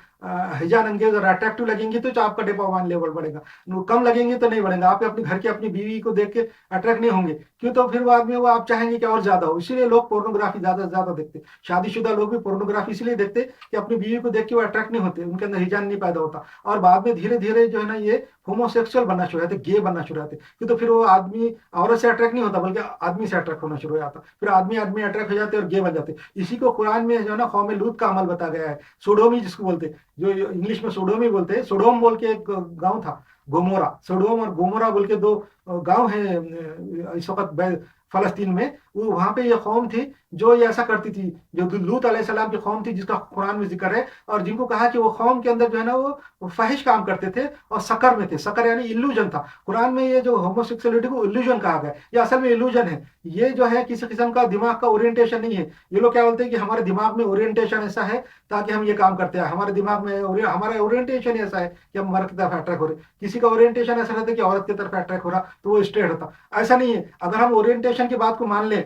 हिजान अंगेज और अट्रैक्टिव लगेंगी तो आपका डोपामाइन लेवल बढ़ेगा, वो कम लगेंगे तो नहीं बढ़ेगा। आप अपने घर की अपनी बीवी को देख के अट्रैक्ट नहीं होंगे, क्यों? तो फिर बाद में वो आप चाहेंगे कि और ज्यादा हो। इसीलिए लोग पोर्नोग्राफी ज्यादा से ज्यादा देखते, शादीशुदा लोग भी पोर्नोग्राफी इसलिए देखते कि अपनी बीवी को देख के वो अट्रैक्ट नहीं होते, उनके अंदर हिजान नहीं पैदा होता, और बाद में धीरे धीरे जो है ना ये होमोसेक्सुअल बनना शुरू होते, गे बनना शुरू होते, क्यों? तो फिर वो आदमी औरत से अट्रैक्ट नहीं होता बल्कि आदमी से अट्रैक्ट होना शुरू हो जाता, फिर आदमी आदमी अट्रैक्ट हो जाते और गे बन जाते। इसी को कुरान में जो है ना कौम लूत का अमल बताया गया है, सोडोमी जिसको बोलते, जो इंग्लिश में सोडोमी बोलते हैं। सोडोम बोल के एक गांव था, गोमोरा, सोडोम और गोमोरा बोल के दो गांव है इस वक्त फलस्तीन में। वो वहां पे ये कौम थी जो ये ऐसा करती थी, जो लूत अलैहिस्सलाम की कौम थी जिसका कुरान में जिक्र है, और जिनको कहा कि वो कौम के अंदर जो है ना वो फहिश काम करते थे और सकर में थे। सकर यानी इल्यूजन था। कुरान में ये जो होमोसेक्सुअलिटी को इल्यूजन कहा गया, ये असल में इल्यूजन है। ये जो है किसी किस्म का दिमाग का ओरिएंटेशन नहीं है। ये लोग क्या बोलते हैं कि हमारे दिमाग में ओरिएंटेशन ऐसा है ताकि हम ये काम करते हैं, हमारे दिमाग में हमारा ओरिएंटेशन ऐसा है कि हम मर्द की तरफ अट्रैक्ट हो रहे। किसी का ओरिएंटेशन ऐसा रहता है कि औरत की तरफ अट्रैक्ट हो रहा, तो वो स्ट्रेट होता। ऐसा नहीं है। अगर हम ओरिएंटेशन की बात को मान लें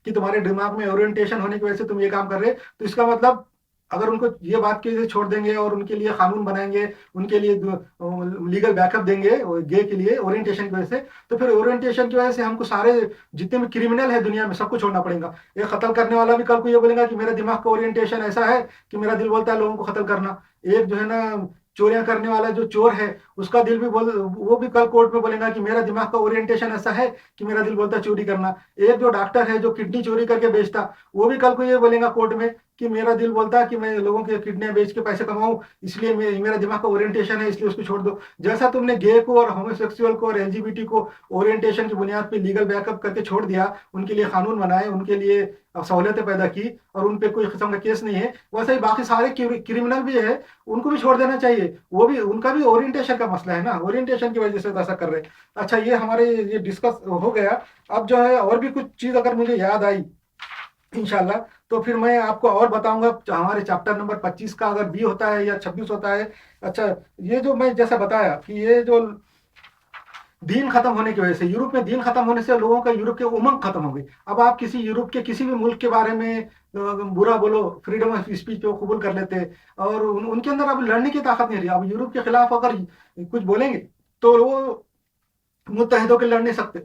कि तुम्हारे दिमाग में ओरिएंटेशन होने की वजह से तुम ये काम कर रहे, तो इसका मतलब अगर उनको ये बात के लिए छोड़ देंगे और उनके लिए कानून बनाएंगे, उनके लिए लीगल बैकअप देंगे गे के लिए ओरिएंटेशन की वजह से, तो फिर ओरिएंटेशन की वजह से हमको सारे जितने भी क्रिमिनल है दुनिया में सबको छोड़ना पड़ेगा। एक कत्ल करने वाला भी कल को ये बोलेगा कि मेरा दिमाग का ओरिएंटेशन ऐसा है कि मेरा दिल बोलता है लोगों को कत्ल करना। एक जो है ना चोरियां करने वाला जो चोर है उसका दिल भी वो भी कल कोर्ट में बोलेगा कि मेरा दिमाग का ओरिएंटेशन ऐसा है कि मेरा दिल बोलता है चोरी करना। एक जो डॉक्टर है जो किडनी चोरी करके बेचता, वो भी कल को ये बोलेगा कोर्ट में कि मेरा दिल बोलता है कि मैं लोगों के किडनी बेच के पैसे कमाऊं, इसलिए मेरा दिमाग का ओरिएंटेशन है, इसलिए उसको छोड़ दो। जैसा तुमने गे को और होमोसेक्सुअल को और एलजीबीटी को ओरिएंटेशन की बुनियाद पे लीगल बैकअप करके छोड़ दिया, उनके लिए कानून बनाए, उनके लिए सहूलियतें पैदा की और उन पे कोई किस्म का केस नहीं है, वैसे ही बाकी सारे क्रिमिनल भी है उनको भी छोड़ देना चाहिए। वो भी उनका भी ओरिएंटेशन का मसला है ना, ओरिएंटेशन की वजह से तो ऐसा कर रहे हैं। अच्छा, ये हमारे ये डिस्कस हो गया। अब जो है और भी कुछ चीज अगर मुझे याद आई इंशाल्लाह तो फिर मैं आपको और बताऊंगा। हमारे चैप्टर नंबर 25 का अगर बी होता है या 26 होता है। अच्छा, ये जो मैं जैसा बताया कि ये जो दीन खत्म होने की वजह से, यूरोप में दीन खत्म होने से लोगों का यूरोप के उमंग खत्म हो गई। अब आप किसी यूरोप के किसी भी मुल्क के बारे में बुरा बोलो, फ्रीडम ऑफ स्पीच को कबूल कर लेते और उनके अंदर अब लड़ने की ताकत नहीं रही। अब यूरोप के खिलाफ अगर कुछ बोलेंगे तो वो मुत्तहिद होकर लड़ नहीं सकते।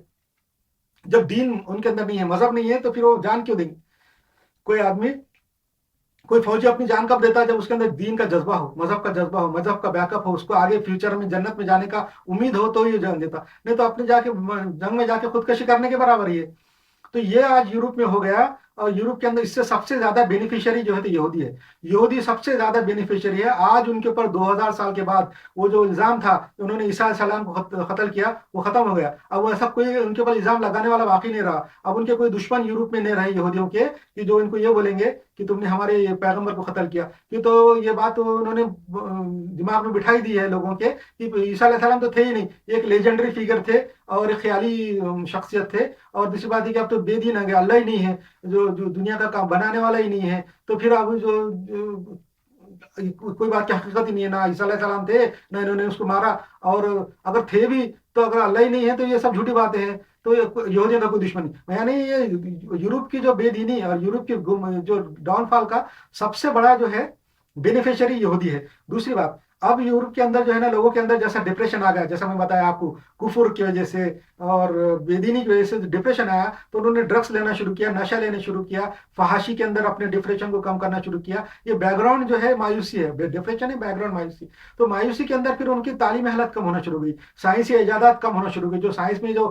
जब दीन उनके अंदर नहीं है, मजहब नहीं है, तो फिर वो जान क्यों देंगे? कोई आदमी, कोई फौजी अपनी जान कब देता है? जब उसके अंदर दीन का जज्बा हो, मजहब का जज्बा हो, मजहब का बैकअप हो, उसको आगे फ्यूचर में जन्नत में जाने का उम्मीद हो, तो ही जान देता। नहीं तो अपने जाके जंग में जाके खुदकशी करने के बराबर ही है। तो ये आज यूरोप में हो गया और यूरोप के अंदर इससे सबसे ज्यादा बेनिफिशियरी जो है तो यहूदी है। यहूदी सबसे ज्यादा बेनिफिशियरी है। आज उनके ऊपर 2000 साल के बाद वो जो इल्जाम था, उन्होंने ईसा सलाम को कत्ल किया, वो खत्म हो गया। अब वो ऐसा कोई उनके ऊपर इल्जाम लगाने वाला बाकी नहीं रहा। अब उनके कोई दुश्मन यूरोप में नहीं रहे यहूदियों के कि जो इनको ये बोलेंगे कि तुमने हमारे पैगंबर को कत्ल किया। कि तो ये बात उन्होंने दिमाग में बिठाई दी है लोगों के कि ईसा अलैहिस्सलाम तो थे ही नहीं, एक लेजेंडरी फिगर थे और एक ख्याली शख्सियत थे। और दूसरी बात है कि अब तो बेदीन आ गया, अल्लाह ही नहीं है, जो दुनिया का काम बनाने वाला ही नहीं है। तो फिर अब कोई बात की हकीकत ही नहीं है, ना ईसा अलैहिस्सलाम थे ना इन्होंने उसको मारा। और अगर थे भी तो अगर अल्लाह ही नहीं है तो ये सब झूठी बातें हैं। तो यहूदियों का कोई दुश्मन नहीं। यानी ये यूरोप की जो बेदीनी और यूरोप की जो डाउनफॉल का सबसे बड़ा जो है बेनिफिशियरी यहूदी है। दूसरी बात, अब यूरोप के अंदर जो है ना लोगों के अंदर जैसा डिप्रेशन आ गया, जैसा मैं बताया आपको, कुफुर की वजह से और बेदीनी की वजह से डिप्रेशन आया, तो उन्होंने ड्रग्स लेना शुरू किया, नशा लेना शुरू किया, फहाशी के अंदर अपने डिप्रेशन को कम करना शुरू किया। ये बैकग्राउंड जो है मायूसी है, डिप्रेशन है बैकग्राउंड मायूसी। तो मायूसी के अंदर फिर उनकी तालीमी हालत कम होना शुरू हुई, साइंसी इजादात कम होना शुरू हुई। जो साइंस में जो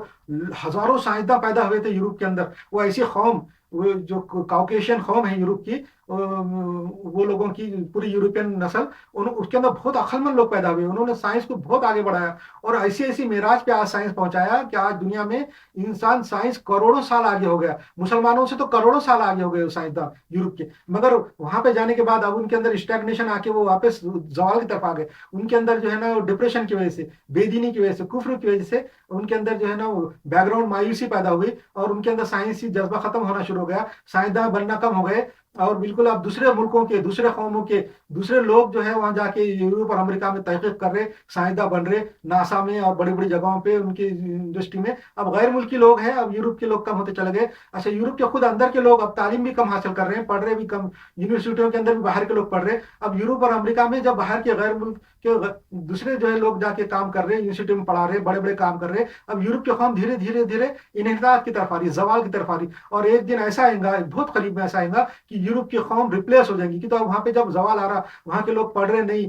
हजारों साइंसदान पैदा हुए थे यूरोप के अंदर, वो ऐसी कौम, वो जो काउकेशियन कौम है यूरोप की, वो लोगों की पूरी यूरोपियन नस्ल, उसके अंदर बहुत अक्लमंद लोग पैदा हुए। उन्होंने साइंस को बहुत आगे बढ़ाया और ऐसी ऐसी मेराज पे आज साइंस पहुंचाया कि आज दुनिया में इंसान साइंस करोड़ों साल आगे हो गया। मुसलमानों से तो करोड़ों साल आगे हो गए साइंसदान यूरोप के। मगर वहां पे जाने के बाद अब उनके अंदर स्टैग्नेशन आके वो वापस जवाल की तरफ आ गए। उनके अंदर जो है ना डिप्रेशन की वजह से, बेदीनी की वजह से, कुफ्र की वजह से उनके अंदर जो है ना बैकग्राउंड मायूसी पैदा हुई और उनके अंदर साइंसी जज्बा खत्म होना शुरू हो गया, साइंसदान बनना कम हो गए। और बिल्कुल अब दूसरे मुल्कों के, दूसरे कौमों के, दूसरे लोग जो है वहां जाके यूरोप और अमेरिका में तहकीक कर रहे, साइंसदान बन रहे, नासा में और बड़ी बड़ी जगहों पे उनकी इंडस्ट्री में। अब गैर मुल्की लोग हैं, अब यूरोप के लोग कम होते चले गए। अच्छा, यूरोप के खुद अंदर के लोग अब तालीम भी कम हासिल कर रहे हैं, पढ़ रहे भी कम, यूनिवर्सिटियों के अंदर भी बाहर के लोग पढ़ रहे हैं। अब यूरोप और अमेरिका में जब बाहर के गैर मुल्क के दूसरे जो है लोग जाके काम कर रहे हैं, यूनिवर्सिटी में पढ़ा रहे, बड़े बड़े काम कर रहे हैं। अब यूरोप की कौम धीरे धीरे धीरे इन्हितात की तरफ आ रही, जवाल की तरफ आ रही। और एक दिन ऐसा आएगा, बहुत करीब में ऐसा आएगा कि यूरोप की कौम रिप्लेस हो जाएंगी। कि तो अब वहां पे जब जवाल आ रहा, वहां के लोग पढ़ रहे नहीं,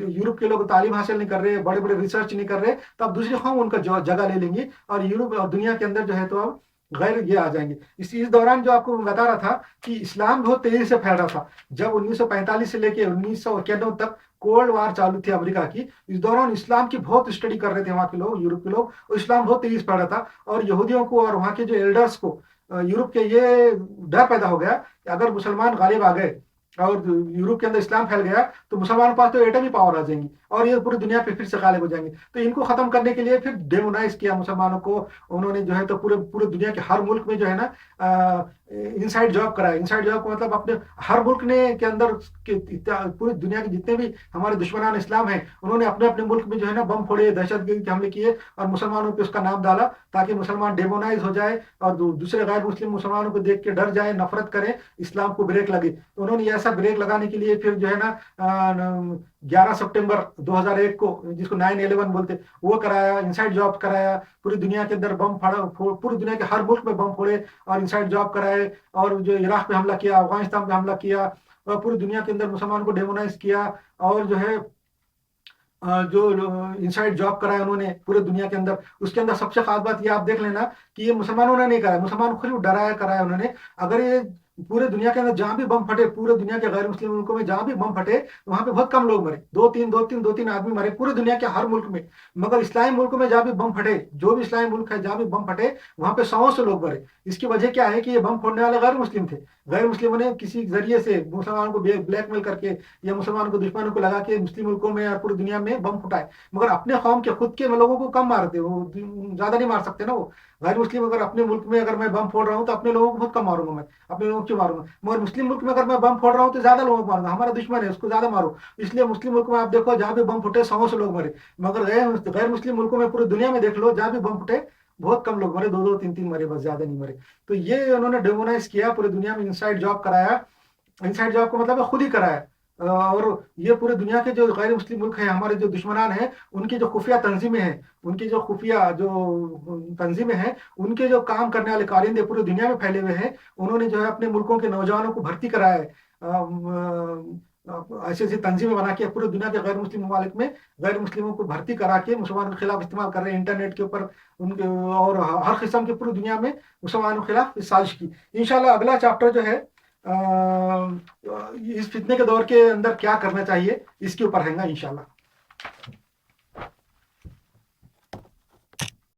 यूरोप के लोग तालीम हासिल नहीं कर रहे, बड़े बड़े रिसर्च नहीं कर रहे, तब दूसरी कौम उनका जगह ले लेंगी और यूरोप और दुनिया के अंदर जो है तो अब गैर ये आ जाएंगे। इस दौरान जो आपको बता रहा था कि इस्लाम बहुत तेजी से फैल रहा था। जब 1945 से लेके 1991 तक कोल्ड वार चालू थी अमेरिका की, इस दौरान इस्लाम की बहुत स्टडी कर रहे थे वहां के लोग, यूरोप के लोग, और इस्लाम बहुत तेजी से फैल रहा था। और यहूदियों को और वहां के जो एल्डर्स को, यूरोप के, ये डर पैदा हो गया कि अगर मुसलमान गालिब आ गए और यूरोप के अंदर इस्लाम फैल गया तो मुसलमानों के पास तो एटमी पावर आ जाएंगी और ये पूरी दुनिया पे फिर से गालिब हो जाएंगे। तो इनको खत्म करने के लिए फिर डेमोनाइज किया मुसलमानों को उन्होंने, जो है तो पूरे पूरे दुनिया के हर मुल्क में जो है ना इनसाइड जॉब कराया। इनसाइड जॉब को मतलब अपने हर मुल्क ने के अंदर पूरी दुनिया के जितने भी हमारे दुश्मनान इस्लाम हैं, उन्होंने अपने अपने मुल्क में जो है ना बम फोड़े, दहशतगर्द के हमले किए और मुसलमानों पे उसका नाम डाला ताकि मुसलमान डेमोनाइज हो जाए और दूसरे गैर मुस्लिम मुसलमानों को देख के डर जाए, नफरत करें, इस्लाम को ब्रेक लगे। तो उन्होंने ऐसा ब्रेक लगाने के लिए फिर जो है ना 11 सितंबर 2001 को, जिसको 9/11 बोलते, वो कराया, इनसाइड जॉब कराया, पूरी दुनिया के अंदर बम फाड़ा, पूरी दुनिया के हर मुल्क में बम फोड़े और इनसाइड जॉब कराए, और जो इराक पे हमला किया, अफगानिस्तान पे हमला किया, और पूरी दुनिया के अंदर मुसलमान को डेमोनाइज किया, और जो है जो इनसाइड जॉब कराया उन्होंने पूरे दुनिया के अंदर। उसके अंदर सबसे खास बात ये आप देख लेना कि ये मुसलमानों ने नहीं कराया, मुसलमान खुद डराया कराया उन्होंने। अगर ये पूरे दुनिया के अंदर जहां भी बम फटे, पूरे दुनिया के गैर मुस्लिम मुल्कों में जहां भी बम फटे, वहां पे बहुत कम लोग मरे, दो तीन आदमी मरे पूरे दुनिया के हर मुल्क में। मगर इस्लामी मुल्क में जहां भी बम फटे, जो भी इस्लामी मुल्क है जहां भी बम फटे, वहां पे 100 से लोग मरे। इसकी वजह क्या है कि ये बम फोड़ने वाले गैर मुस्लिम थे। गैर मुस्लिमों ने किसी जरिए से मुसलमानों को ब्लैकमेल करके या मुसलमानों को, दुश्मनों को लगा के मुस्लिम मुल्कों में और पूरी दुनिया में बम फुटाए। मगर अपने कौम के खुद के लोगों को कम मारते, वो ज्यादा नहीं मार सकते ना वो। गैर मुस्लिम अगर अपने मुल्क में अगर मैं बम फोड़ रहा हूँ तो अपने लोगों को बहुत कम मारूंगा मैं, अपने लोगों को क्यों मारूंगा। मगर मुस्लिम मुल्क में अगर मैं बम फोड़ रहा हूँ तो ज्यादा लोगों को मारूंगा, हमारा दुश्मन है उसको ज्यादा मारो। इसलिए मुस्लिम मुल्क में आप देखो जहाँ भी बम फुटे 100 से लोग मरे। मगर गैर मुस्लिम मुल्कों में पूरी दुनिया में देख लो, जहाँ भी बम फुटे बहुत कम लोग मरे, दो तीन तीन मरे, बस ज्यादा नहीं मरे। तो ये उन्होंने डेमोनाइज किया पूरी दुनिया में, इनसाइड जॉब कराया। इनसाइड जॉब को मतलब है खुद ही कराया। और ये पूरे दुनिया के जो गैर मुस्लिम मुल्क हैं, हमारे जो दुश्मनान हैं, उनकी जो खुफिया तंजीमें हैं, उनकी जो खुफिया जो तंजीमें हैं, उनके जो काम करने वाले कारिंदे पूरी दुनिया में फैले हुए हैं, उन्होंने जो है अपने मुल्कों के नौजवानों को भर्ती कराया है। ऐसी ऐसी तंजीमें बना के पूरी दुनिया के गैर मुस्लिम ममालिक में गैर मुस्लिमों को भर्ती करा के मुसलमानों के खिलाफ इस्तेमाल कर रहे हैं इंटरनेट के ऊपर उनके, और हर किस्म की पूरी दुनिया में मुसलमानों के खिलाफ इस साजिश की। इंशाल्लाह अगला चैप्टर जो है इस फितने के दौर के अंदर क्या करना चाहिए, इसके ऊपर रहेगा इंशाल्लाह।